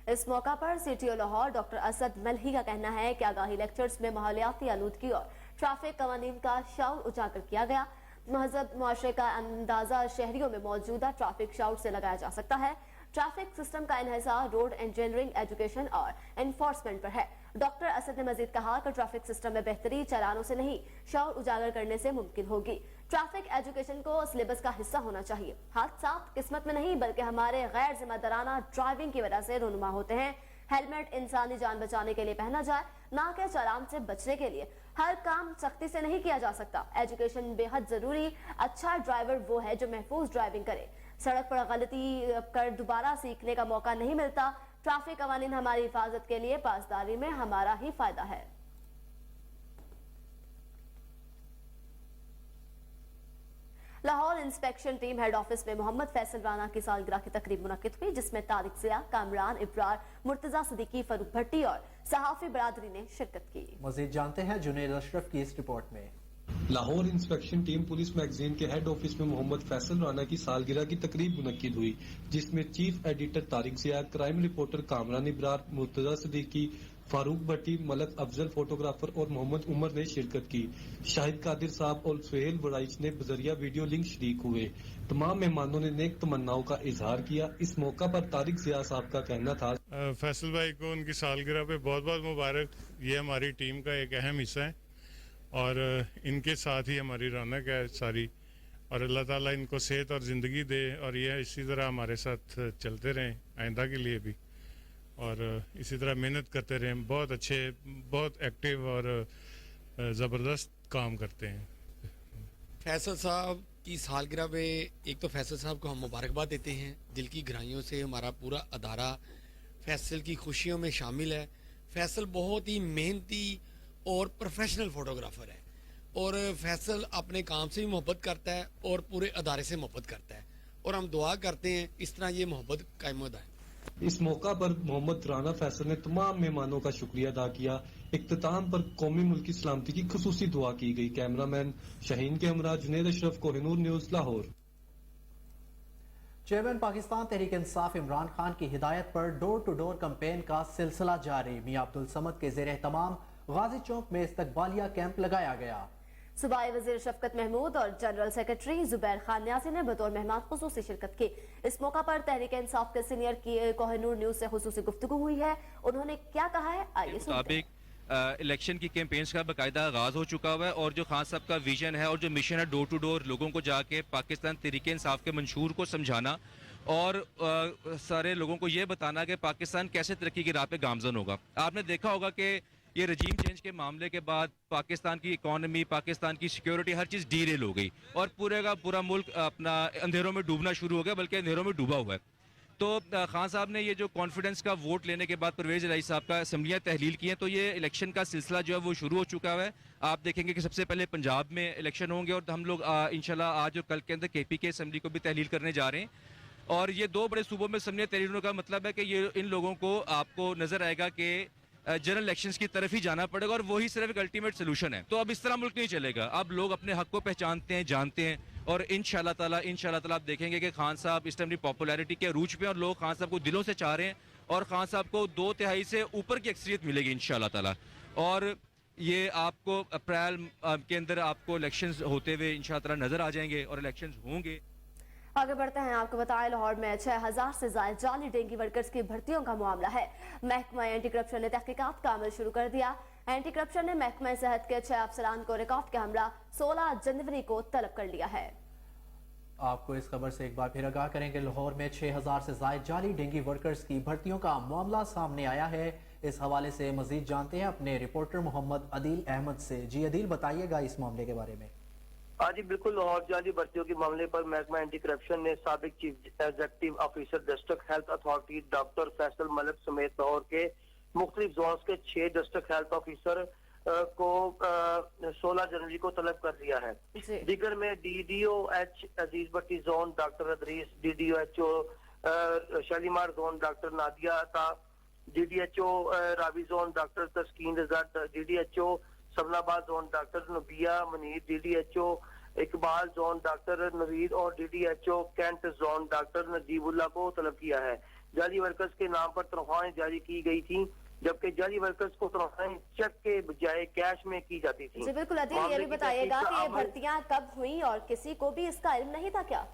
इस मौका पर CTO लाहौर डॉक्टर असद मलही का कहना है कि आगाही लेक्चर्स में माहौलियाती आलूदगी और ट्रैफिक कवानीन का शऊर उजागर किया गया। महजब मुआशरे का अंदाजा शहरियों में मौजूदा ट्रैफिक शऊर से लगाया जा सकता है। ट्रैफिक सिस्टम का इन्हिसार रोड इंजीनियरिंग, एजुकेशन और एनफोर्समेंट पर है। डॉक्टर असद ने मजीद कहा कि ट्रैफिक सिस्टम में बेहतरी चालानों से नहीं, शऊर उजागर करने से मुमकिन होगी। ट्रैफिक एजुकेशन को सिलेबस का हिस्सा होना चाहिए। हादसा किस्मत में नहीं बल्कि हमारे गैर जिम्मेदाराना ड्राइविंग की वजह से रूनुमा होते हैं। हेलमेट इंसानी जान बचाने के लिए पहना जाए, ना कि चालान से बचने के लिए। हर काम सख्ती से नहीं किया जा सकता। एजुकेशन बेहद जरूरी। अच्छा ड्राइवर वो है जो महफूज ड्राइविंग करे। सड़क पर गलती कर दोबारा सीखने का मौका नहीं मिलता। ट्रैफिक कवानीन हमारी हिफाजत के लिए, पासदारी में हमारा ही फायदा है। Lahore inspection team head office में मोहम्मद फैसल राना की सालगिरह की तकरीब मुनक्किद हुई, जिसमें तारिक ज़िया, कामरान इब्रार, मुर्तजा सिद्दीकी, फरूक भट्टी और सहाफी बरादरी ने शिरकत की। मजीद जानते हैं जुनैद अशरफ की इस रिपोर्ट में। Lahore inspection team police magazine के हेड ऑफिस में मोहम्मद फैसल राना की सालगिरह की तकरीब मुनक्किद हुई, जिसमें chief editor Tariq Zia, crime reporter Kamran Ibrar, Murtaza Siddiqui, Farooq Bhatti, Malik Afzal photographer और मोहम्मद उमर ने शिरकत की। शाहिद कादिर साहब और सुहेल वराइच ने बजरिया वीडियो लिंक शरीक हुए। तमाम मेहमानों ने नेक तमन्नाओं का इजहार किया। इस मौका पर तारिक ज़िया साहब का कहना था, फैसल भाई को उनकी सालगिरह पे बहुत बहुत मुबारक। ये हमारी टीम का एक अहम हिस्सा है और इनके साथ ही हमारी रौनक है सारी, और अल्लाह ताला इनको सेहत और ज़िंदगी दे और ये इसी तरह हमारे साथ चलते रहें आइंदा के लिए भी, और इसी तरह मेहनत करते रहें। बहुत अच्छे, बहुत एक्टिव और ज़बरदस्त काम करते हैं। फैसल साहब की सालगिरह पे एक तो फैसल साहब को हम मुबारकबाद देते हैं। दिल की गहराइयों से हमारा पूरा अदारा फैसल की खुशियों में शामिल है। फैसल बहुत ही मेहनती और प्रोफेशनल फोटोग्राफर है और फैसल अपने काम से भी मोहब्बत करता है और पूरे अदारे से मोहब्बत करता है, और हम दुआ करते हैं इस तरह ये मोहब्बत कायम हो जाए। इस मौका पर मोहम्मद राना फैसल ने तमाम मेहमानों का शुक्रिया अदा किया। इख्तिताम पर कौमी मुल्की सलामती की खुसूसी दुआ की गई। कैमरामैन शाहीन के हमरा जुनैद अशरफ, कोहिनूर न्यूज़, लाहौर। चेयरमैन पाकिस्तान तहरीक इंसाफ इमरान खान की हिदायत पर डोर टू डोर कैंपेन का सिलसिला जारी। मियां अब्दुल समद के ज़ेर एहतमाम गाजी चौक में इस्तकबालिया कैंप लगाया गया। सूबाई वजीर शफकत महमूद और जनरल सेक्रेटरी जुबैर खान न्यासी ने बतौर मेहमान खुसूसी शिरकत की। इस मौका पर तहरीक इंसाफ के सीनियर की कोहिनूर न्यूज से खुसूसी गुफ्तगू हुई है। उन्होंने क्या कहा है, आइए सुनते हैं। इलेक्शन की कैंपेन्स का बाकायदा आगाज हो चुका हुआ है और जो खान साहब का विजन है और जो मिशन है डोर टू डोर लोगों को जाके पाकिस्तान तहरीक इंसाफ के मंशूर को समझाना और सारे लोगों को ये बताना कि पाकिस्तान कैसे तरक्की की राह पे गामजन होगा। आपने देखा होगा कि ये रजीम चेंज के मामले के बाद पाकिस्तान की इकॉनमी, पाकिस्तान की सिक्योरिटी, हर चीज़ डीरेल हो गई और पूरे का पूरा मुल्क अपना अंधेरों में डूबना शुरू हो गया, बल्कि अंधेरों में डूबा हुआ है। तो खान साहब ने ये जो कॉन्फिडेंस का वोट लेने के बाद परवेज इलाही साहब का असम्बलियाँ तहलील की हैं, तो ये इलेक्शन का सिलसिला जो है वो शुरू हो चुका है। आप देखेंगे कि सबसे पहले पंजाब में इलेक्शन होंगे और हम लोग इंशाल्लाह आज और कल के अंदर KP के असम्बली को भी तहलील करने जा रहे हैं। और ये दो बड़े सूबों में असम्बलियाँ तहलील होने का मतलब है कि ये इन लोगों को आपको नजर आएगा कि जनरल इलेक्शंस की तरफ ही जाना पड़ेगा और वही सिर्फ एक अल्टीमेट सोल्यूशन है। तो अब इस तरह मुल्क नहीं चलेगा। अब लोग अपने हक को पहचानते हैं, जानते हैं, और इंशाल्लाह ताला आप देखेंगे कि खान साहब इस टाइम पॉपुलैरिटी के अरूज पे और लोग खान साहब को दिलों से चाह रहे हैं और खान साहब को 2/3 से ऊपर की अक्सरियत मिलेगी इंशाल्लाह ताला। और ये आपको अप्रैल के अंदर आपको इलेक्शंस होते हुए इंशाल्लाह ताला नजर आ जाएंगे और इलेक्शंस होंगे। आगे बढ़ते हैं। आपको बताएं, लाहौर में 6000 से ज्यादा जाली डेंगी वर्कर्स की भर्तियों का मामला है। महकमा एंटी करप्शन ने तहकीकात का अमल शुरू कर दिया। एंटी करप्शन ने महकमा सेहत के 6 अफसरान को रिकॉर्ड के हमरा 16 जनवरी को तलब कर लिया है। आपको इस खबर से एक बार फिर आगाह करेंगे। लाहौर में 6000 से ज्यादा जाली डेंगी वर्कर्स की भर्तियों का मामला सामने आया है। इस हवाले से मजीद जानते हैं अपने रिपोर्टर मोहम्मद अदील अहमद से। जी अदील, बताइएगा इस मामले के बारे में। हाँ जी बिल्कुल, लाहौर जाली भर्तियों के मामले पर महकमा एंटी करप्शन ने साबिक chief executive officer district health authority doctor Faisal Malik समेत लाहौर के मुख्तलिफ जोन्स के 6 डिस्ट्रिक्ट हेल्थ ऑफिसर को 16 जनवरी को तलब कर दिया है। दिगर में DDOH Aziz Bhatti zone doctor Idrees, DDHO Shalimar zone doctor Nadia Ata, DDHO Ravi zone doctor Taskeen Raza, DDHO सबलाबाद zone doctor Nabia Munir, DDHO Iqbal zone doctor Naveed और DDHO cantt zone doctor Najibullah को तलब किया है। जाली वर्कर्स के नाम पर तनख्वाहें जारी की गई थी, जबकि जाली वर्कर्स को तनख्वाहें चेक के बजाय कैश में की जाती थी। जी बिल्कुल अदील, ये भी बताइएगा कि ये भर्तियां कब हुई और किसी को भी इसका इल्म नहीं था क्या?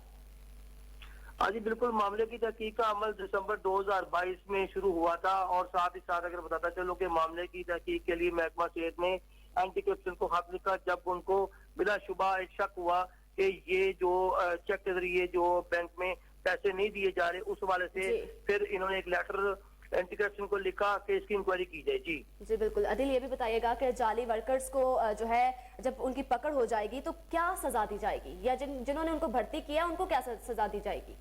हाँ जी बिल्कुल, मामले की तहकीक का अमल दिसंबर 2022 में शुरू हुआ था और साथ ही साथ अगर बताता चलो कि मामले की तहकीक के लिए महकमा सेहत ने एंटी करप्शन को खत लिखा, जब उनको बिलाशुबा एक शक हुआ कि ये जो चेक के जरिए जो बैंक में पैसे नहीं दिए जा रहे, उस हवाले से फिर इन्होंने एक लेटर एंटी करप्शन को लिखा कि इसकी इंक्वायरी की जाए। जी बिल्कुल अदिल, ये भी बताइएगा कि जाली वर्कर्स को जो है जब उनकी पकड़ हो जाएगी तो क्या सजा दी जाएगी, या जिन्होंने उनको भर्ती किया उनको क्या सजा दी जाएगी?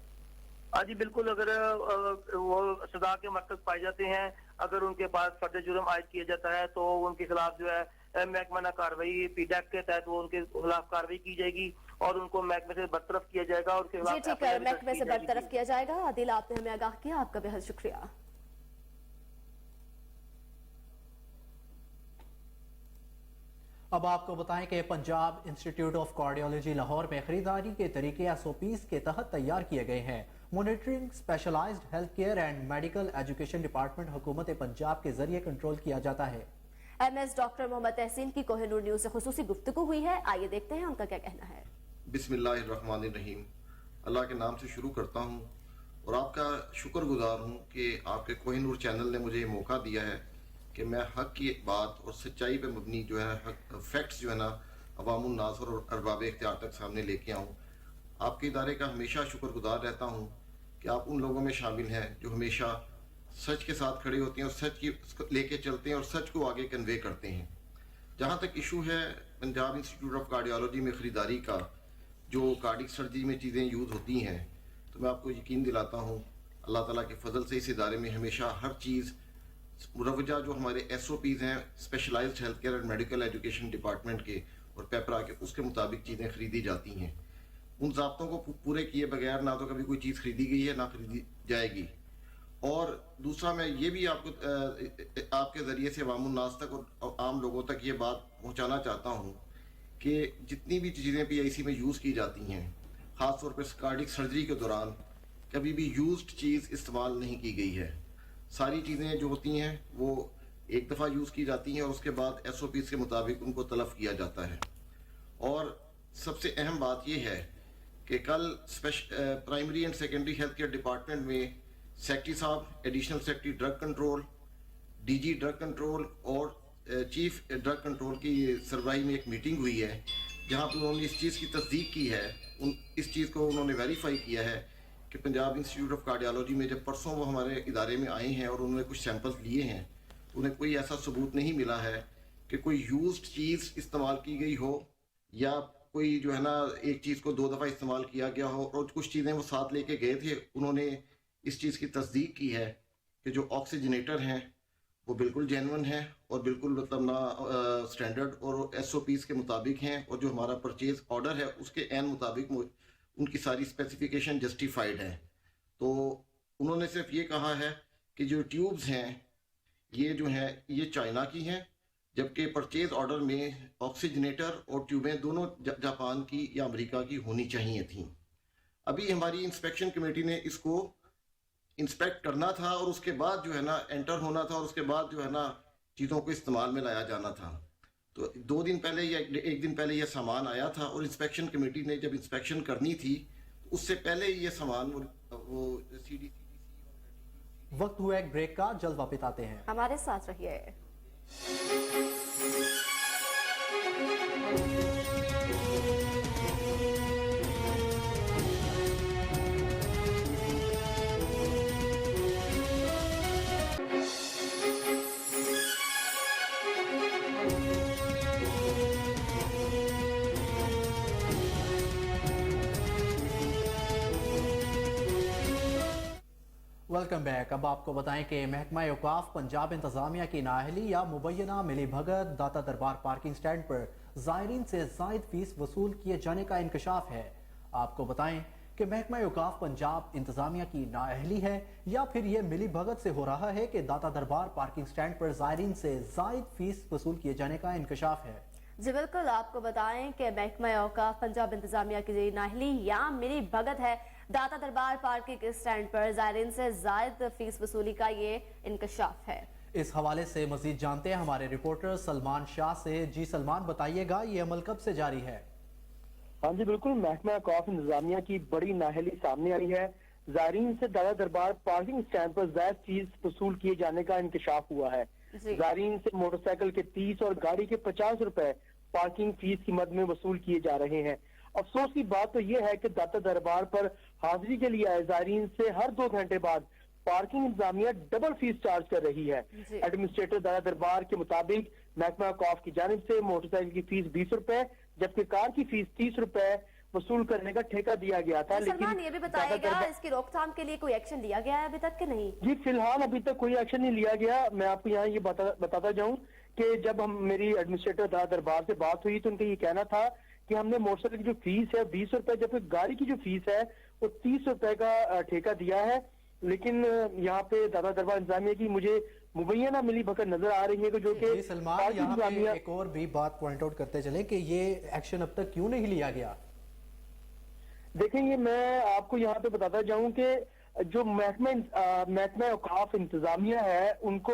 हाँ जी बिल्कुल, अगर वो सजा के मरकज पाए जाते हैं, अगर उनके पास फर्द जुर्म आयद किया जाता है तो उनके खिलाफ जो है महकमाना कार्रवाई पीडैक के तहत वो उनके खिलाफ कार्रवाई की जाएगी और उनको महकमे से बरतरफ किया जाएगा और जी ठीक है, महकमे से बरतरफ किया जाएगा। आदिल, आपने हमें आगाह किया, आपका बेहद शुक्रिया। अब आपको बताएं कि Punjab institute of cardiology Lahore में खरीदारी के तरीके SOPs के तहत तैयार किए गए हैं। Monitoring specialised health care and medical education department हुकूमत पंजाब के जरिए कंट्रोल किया जाता है। MS डॉक्टर मोहम्मद तहसीन की कोहिनूर न्यूज से खुसूसी गुफ्तगू हुई है, आइए देखते हैं उनका क्या कहना है। बिस्मिल्लाहिर्रहमानिर्रहीम, अल्लाह के नाम से शुरू करता हूँ और आपका शुक्रगुजार हूँ कि आपके कोहिनूर चैनल ने मुझे मौका दिया है कि मैं हक की बात और सच्चाई पे मबनी जो है फैक्ट्स जो है ना अवामुन नास और अरबाब इख्तियार तक सामने लेके आऊँ। आपके इदारे का हमेशा शुक्रगुजार रहता हूँ कि आप उन लोगों में शामिल हैं जो हमेशा सच के साथ खड़े होते हैं और सच की लेके चलते हैं और सच को आगे कन्वे करते हैं। जहाँ तक इशू है पंजाब इंस्टीट्यूट ऑफ कार्डियोलॉजी में ख़रीदारी का, जो कार्डिक सर्जरी में चीज़ें यूज़ होती हैं, तो मैं आपको यकीन दिलाता हूँ अल्लाह ताला के फजल से इस इदारे में हमेशा हर चीज़ मुरवजा जो हमारे SOPs हैं specialised health care and medical education department के और पेपरा के, उसके मुताबिक चीज़ें खरीदी जाती हैं। उन ज़ाब्तों को पूरे किए बगैर ना तो कभी कोई चीज़ खरीदी गई है ना खरीदी जाएगी। और दूसरा मैं ये भी आपको आपके ज़रिए से अवामुन नास तक और आम लोगों तक ये बात पहुँचाना चाहता हूँ कि जितनी भी चीज़ें PIC में यूज़ की जाती हैं, ख़ास तौर पर कार्डिक सर्जरी के दौरान कभी भी यूज्ड चीज़ इस्तेमाल नहीं की गई है। सारी चीज़ें जो होती हैं वो एक दफ़ा यूज़ की जाती हैं और उसके बाद SOPs के मुताबिक उनको तलफ किया जाता है। और सबसे अहम बात यह है कि कल primary and secondary health care department में सेक्रेटरी साहब, additional secretary drug control, DG drug control और चीफ ड्रग कंट्रोल की सरबराही में एक मीटिंग हुई है जहाँ पर उन्होंने इस चीज़ की तस्दीक की है, इस चीज़ को उन्होंने वेरीफाई किया है कि पंजाब इंस्टीट्यूट ऑफ कार्डियोलॉजी में जब परसों वो हमारे इदारे में आए हैं और उन्होंने कुछ सैंपल्स लिए हैं, उन्हें कोई ऐसा सबूत नहीं मिला है कि कोई यूज्ड चीज़ इस्तेमाल की गई हो या कोई जो है ना एक चीज़ को 2 दफ़ा इस्तेमाल किया गया हो। और कुछ चीज़ें वो साथ लेके गए थे, उन्होंने इस चीज़ की तस्दीक की है कि जो ऑक्सीजनेटर हैं वो बिल्कुल जेन्युइन हैं और बिल्कुल मतलब ना स्टैंडर्ड और SOPs के मुताबिक हैं, और जो हमारा परचेज ऑर्डर है उसके एन मुताबिक उनकी सारी स्पेसिफिकेशन जस्टिफाइड है। तो उन्होंने सिर्फ ये कहा है कि जो ट्यूब्स हैं ये जो हैं ये चाइना की हैं, जबकि परचेज ऑर्डर में ऑक्सीजनेटर और ट्यूबें दोनों जापान की या अमेरिका की होनी चाहिए थी। अभी हमारी इंस्पेक्शन कमेटी ने इसको इंस्पेक्ट करना था और उसके बाद जो है ना एंटर होना था और उसके बाद जो है ना चीज़ों को इस्तेमाल में लाया जाना था। तो 2 दिन पहले या 1 दिन पहले ये सामान आया था और इंस्पेक्शन कमेटी ने जब इंस्पेक्शन करनी थी तो उससे पहले ये सामान वो CDC वक्त हुआ एक ब्रेक का, जल्द वापस आते हैं, हमारे साथ रहिए। Welcome back. अब आपको बताएं कि महकमा औकाफ पंजाब इंतजामिया की नाअहली या मुबैना मिली भगत दाता दरबार पार्किंग स्टैंड पर ज़ायरीन से ज़ायद फीस वसूल किए जाने का इंकशाफ है। आपको बताएं कि महकमा औकाफ पंजाब इंतजामिया की नाअहली है या फिर ये मिली भगत से हो रहा है कि दाता दरबार पार्किंग स्टैंड पर ज़ायरीन से ज़ायद फीस वसूल किए जाने का इंकशाफ है। जी बिल्कुल, आपको बताएं कि महकमा औकाफ पंजाब इंतजामिया की नाअहली या मिली भगत है दाता दरबार पार्किंग स्टैंड पर ज़ायरीन से ज़ायद फीस वसूली का ये इंकशाफ है। इस हवाले से मजीद जानते हैं हमारे रिपोर्टर सलमान शाह से। जी सलमान, बताइएगा ये अमल कब से जारी है? हाँ जी बिल्कुल, महकमा औकाफ इंतजामिया की बड़ी नाअहली सामने आई है। ज़ायरीन से दाता दरबार पार्किंग स्टैंड पर ज़ायद फीस वसूल किए जाने का इंकशाफ हुआ है। ज़ायरीन से मोटरसाइकिल के 30 और गाड़ी के 50 रुपए पार्किंग फीस की मद में वसूल किए जा रहे हैं। अफसोस की बात तो यह है कि दाता दरबार पर हाजिरी के लिए आए ज़ायरीन से हर 2 घंटे बाद पार्किंग इंतजामिया डबल फीस चार्ज कर रही है। एडमिनिस्ट्रेटर दाता दरबार के मुताबिक महकमा औकाफ की जानिब से मोटरसाइकिल की फीस 20 रुपए जबकि कार की फीस 30 रुपए वसूल करने का ठेका दिया गया था। सलमान, ये भी बताया गया इसकी रोकथाम के लिए कोई एक्शन लिया गया है अभी तक कि नहीं? जी फिलहाल अभी तक कोई एक्शन नहीं लिया गया। मैं आपको यहाँ ये बताता जाऊं कि जब मेरी एडमिनिस्ट्रेटर दरबार से बात हुई तो उनका ये कहना था कि हमने मोटरसाइकिल की जो फीस है 20 रुपए, जबकि गाड़ी की जो फीस है वो 30 रुपए का ठेका दिया है। लेकिन यहाँ पे दादा दरबार इंतजामिया की मुझे मुबैना मिली भगत नजर आ रही है कि जो कि सलमान, यहाँ पे एक और भी बात पॉइंट आउट करते चले कि ये एक्शन अब तक क्यों नहीं लिया गया? देखेंगे, मैं आपको यहाँ पे बताता जाऊं कि जो महकमा औकाफ इंतजामिया है उनको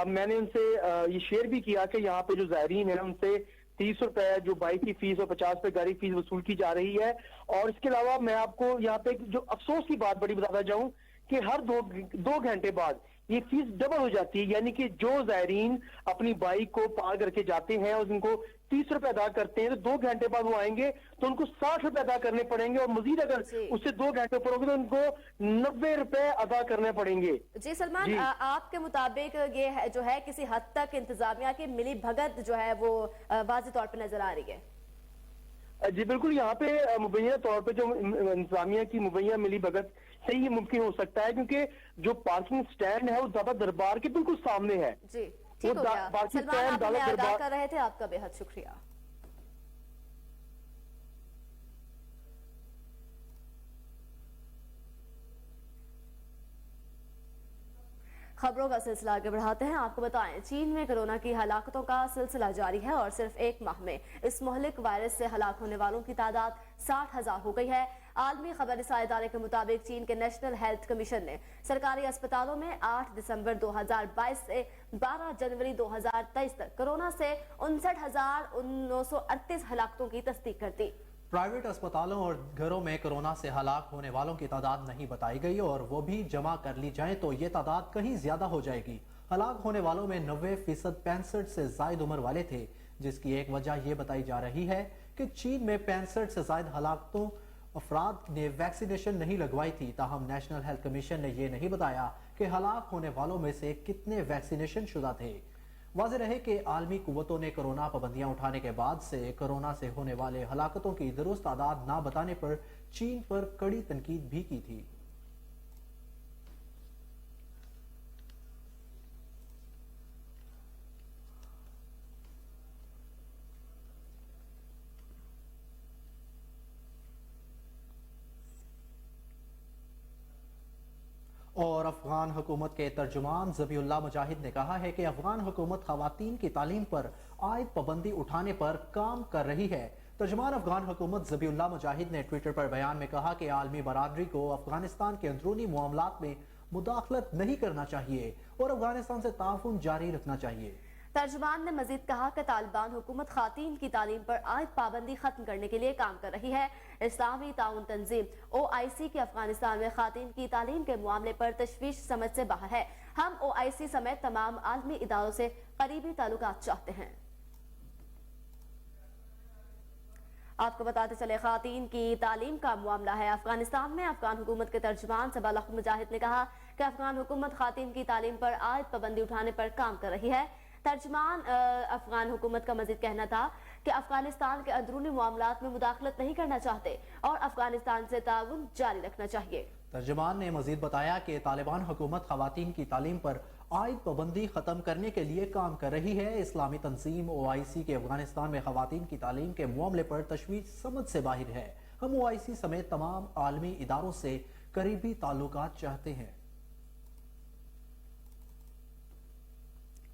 मैंने उनसे ये शेयर भी किया कि यहाँ पे जो ज़ायरीन है उनसे 30 रुपए जो बाइक की फीस और 50 रुपए गाड़ी फीस वसूल की जा रही है। और इसके अलावा मैं आपको यहाँ पे जो अफसोस की बात बड़ी बताता जाऊं कि हर दो घंटे बाद ये फीस डबल हो जाती है, यानी कि जो ज़ायरीन अपनी बाइक को पार करके जाते हैं और उनको 30 रुपए अदा करते हैं तो 2 घंटे बाद वो आएंगे तो उनको 60 रुपए अदा करने पड़ेंगे, और मजीद अगर उससे 2 घंटे ऊपर होंगे तो उनको 90 रुपए अदा करने पड़ेंगे। जी सलमान, आपके मुताबिक ये है जो है किसी हद तक इंतजामिया की मिली भगत जो है वो वाज़ेह तौर पर नजर आ रही है? जी बिल्कुल, यहाँ पे मुबैना तौर पे जो इंतजामिया की मुबैना मिली भगत से ही मुमकिन हो सकता है, क्योंकि जो पार्किंग स्टैंड है वो दादा दरबार के बिल्कुल सामने है। जी ठीक हो गया सलमान, आप हमें आगाह कर रहे थे, आपका बेहद शुक्रिया। खबरों का सिलसिला आगे बढ़ाते हैं। आपको बताएं, चीन में कोरोना की हलाकतों का सिलसिला जारी है और सिर्फ एक माह में इस मुहलिक वायरस से हलाक होने वालों की तादाद 60,000 हो गई है। आलमी खबर रिसाई इदारे के मुताबिक चीन के नेशनल हेल्थ कमीशन ने सरकारी अस्पतालों में 8 दिसंबर 2022 से 12 जनवरी 2023 तक कोरोना से 59,938 हलाकतों की तस्दीक कर दी। प्राइवेट अस्पतालों और घरों में कोरोना से हलाक होने वालों की तादाद नहीं बताई गई, और वो भी जमा कर ली जाए तो ये तादाद कहीं ज्यादा हो जाएगी। हलाक होने वालों में 90% 65 से जायद उम्र वाले थे, जिसकी एक वजह यह बताई जा रही है कि चीन में 65 से जायद हलाकतों अफराद ने वैक्सीनेशन नहीं लगवाई थी। ताहम नेशनल हेल्थ कमीशन ने यह नहीं बताया कि हलाक होने वालों में से कितने वैक्सीनेशन शुदा थे। वाज़ेह रहे कि आलमी कुव्वतों ने कोरोना पाबंदियां उठाने के बाद से कोरोना से होने वाले हलाकतों की दुरुस्त तादाद ना बताने पर चीन पर कड़ी तनकीद भी की थी। और अफगान हुकूमत के तर्जुमान ज़बीउल्लाह मुजाहिद ने कहा है कि अफगान हुकूमत खवातीन की तालीम पर आयद पाबंदी उठाने पर काम कर रही है। तर्जुमान अफगान हुकूमत ज़बीउल्लाह मुजाहिद ने ट्विटर पर बयान में कहा कि आलमी बरादरी को अफगानिस्तान के अंदरूनी मामलात में मुदाखलत नहीं करना चाहिए और अफगानिस्तान से ताउन जारी रखना चाहिए। तर्जुमान ने मजीद कहा कि तालिबान हुकूमत खातीन की तालीम पर आयद पाबंदी खत्म करने के लिए काम कर रही है। इस्लामी ताउन तंजीम OIC की अफगानिस्तान में खातीन की तालीम के मामले पर तशवीश समझ से बाहर है। हम OIC समेत तमाम आलमी इदारों से करीबी ताल्लुकात चाहते हैं। आपको बताते चले, खातीन की तालीम का मामला है अफगानिस्तान में। अफगान हुकूमत के तर्जुमान ज़बीउल्लाह मुजाहिद ने कहा कि अफगान हुकूमत खातीन की तालीम पर आयद पाबंदी उठाने पर काम कर रही है। तर्जुमान अफगान हुकूमत का मजीद कहना था कि अफगानिस्तान के अंदरूनी मामलात में मुदाखलत नहीं करना चाहते और अफगानिस्तान से ताउन जारी रखना चाहिए। तर्जुमान ने मजीद बताया कि तालिबान हुकूमत खवातीन की तालीम पर आयद पाबंदी खत्म करने के लिए काम कर रही है। इस्लामी तंजीम OIC के अफगानिस्तान में खवातीन की तालीम के मामले पर तशवीश समझ से बाहर है। हम OIC समेत तमाम आलमी इदारों से करीबी ताल्लुकात चाहते हैं।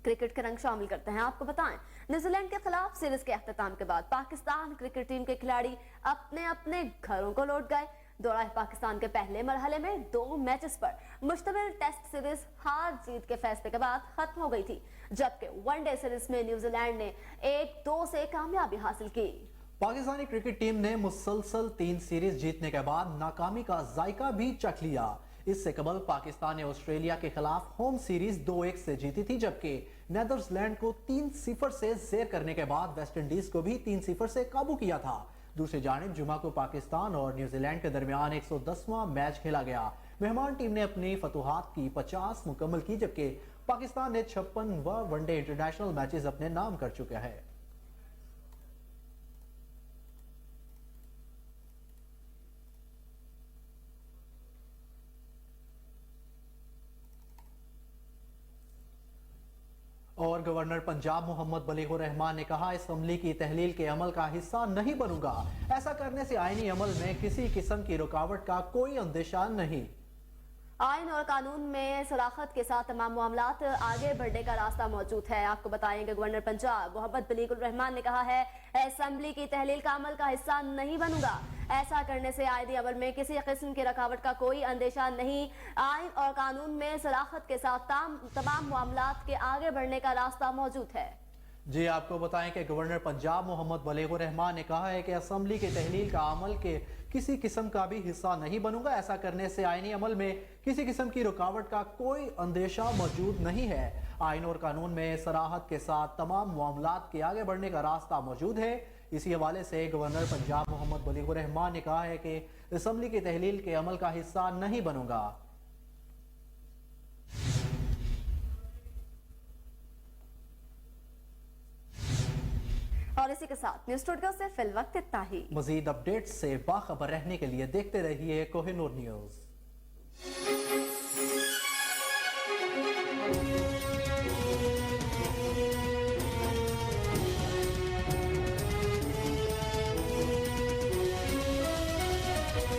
क्रिकेट के रंग शामिल करते हैं। आपको बताएं, न्यूजीलैंड के खिलाफ सीरीज के अख्ताम के बाद पाकिस्तान क्रिकेट टीम के खिलाड़ी अपने अपने घरों को लौट गए। दौरा पाकिस्तान के पहले मरहले में 2 मैचेस पर मुश्तमिल टेस्ट सीरीज हार जीत के फैसले के बाद खत्म हो गई थी, जबकि वनडे सीरीज में न्यूजीलैंड ने 1-2 से कामयाबी हासिल की। पाकिस्तानी क्रिकेट टीम ने मुसलसल 3 सीरीज जीतने के बाद नाकामी का जायका भी चख लिया। इससे कबल पाकिस्तान ने ऑस्ट्रेलिया के खिलाफ होम सीरीज 2-1 से जीती थी, जबकि नीदरलैंड को 3-0 से ज़ेर करने के बाद वेस्ट इंडीज को भी 3-0 से काबू किया था। दूसरी जानिब जुमा को पाकिस्तान और न्यूजीलैंड के दरमियान 110वां मैच खेला गया। मेहमान टीम ने अपनी फतुहात की 50 मुकम्मल की, जबकि पाकिस्तान ने 56 वनडे इंटरनेशनल मैचेस अपने नाम कर चुका है। और गवर्नर पंजाब मोहम्मद बलीगुर रहमान ने कहा, असम्बली की तहलील के अमल का हिस्सा नहीं बनूंगा। ऐसा करने से आईनी अमल में किसी किस्म की रुकावट का कोई अंदेशा नहीं। आइन और कानून में सराखत के साथ तमाम मामलात आगे बढ़ने का रास्ता मौजूद है। आपको बताएंगे गवर्नर पंजाब मोहम्मद बलीगुर रहमान ने कहा है, असेंबली की तहलील का अमल का हिस्सा नहीं बनूंगा। ऐसा करने से आईनी अमल में किसी किस्म की रुकावट का कोई अंदेशा नहीं। आइन और कानून में सराखत के साथ तमाम मामलात के आगे बढ़ने का रास्ता मौजूद है। जी, आपको बताएं कि गवर्नर पंजाब मोहम्मद बलीगुर रहमान ने कहा है कि असेंबली की तहलील का अमल के किसी किस्म का भी हिस्सा नहीं बनूंगा। ऐसा करने से आईनी अमल में किसी किस्म की रुकावट का कोई अंदेशा मौजूद नहीं है। आइन और कानून में सराहत के साथ तमाम मामलात के आगे बढ़ने का रास्ता मौजूद है। इसी हवाले से गवर्नर पंजाब मोहम्मद बलीगुर रहमान ने कहा है कि असेंबली की तहलील के अमल का हिस्सा नहीं बनूंगा। और इसी के साथ न्यूज़ स्टूडियो से फिल वक्त इतना ही। मजीद अपडेट्स से बाखबर रहने के लिए देखते रहिए कोहिनूर न्यूज़।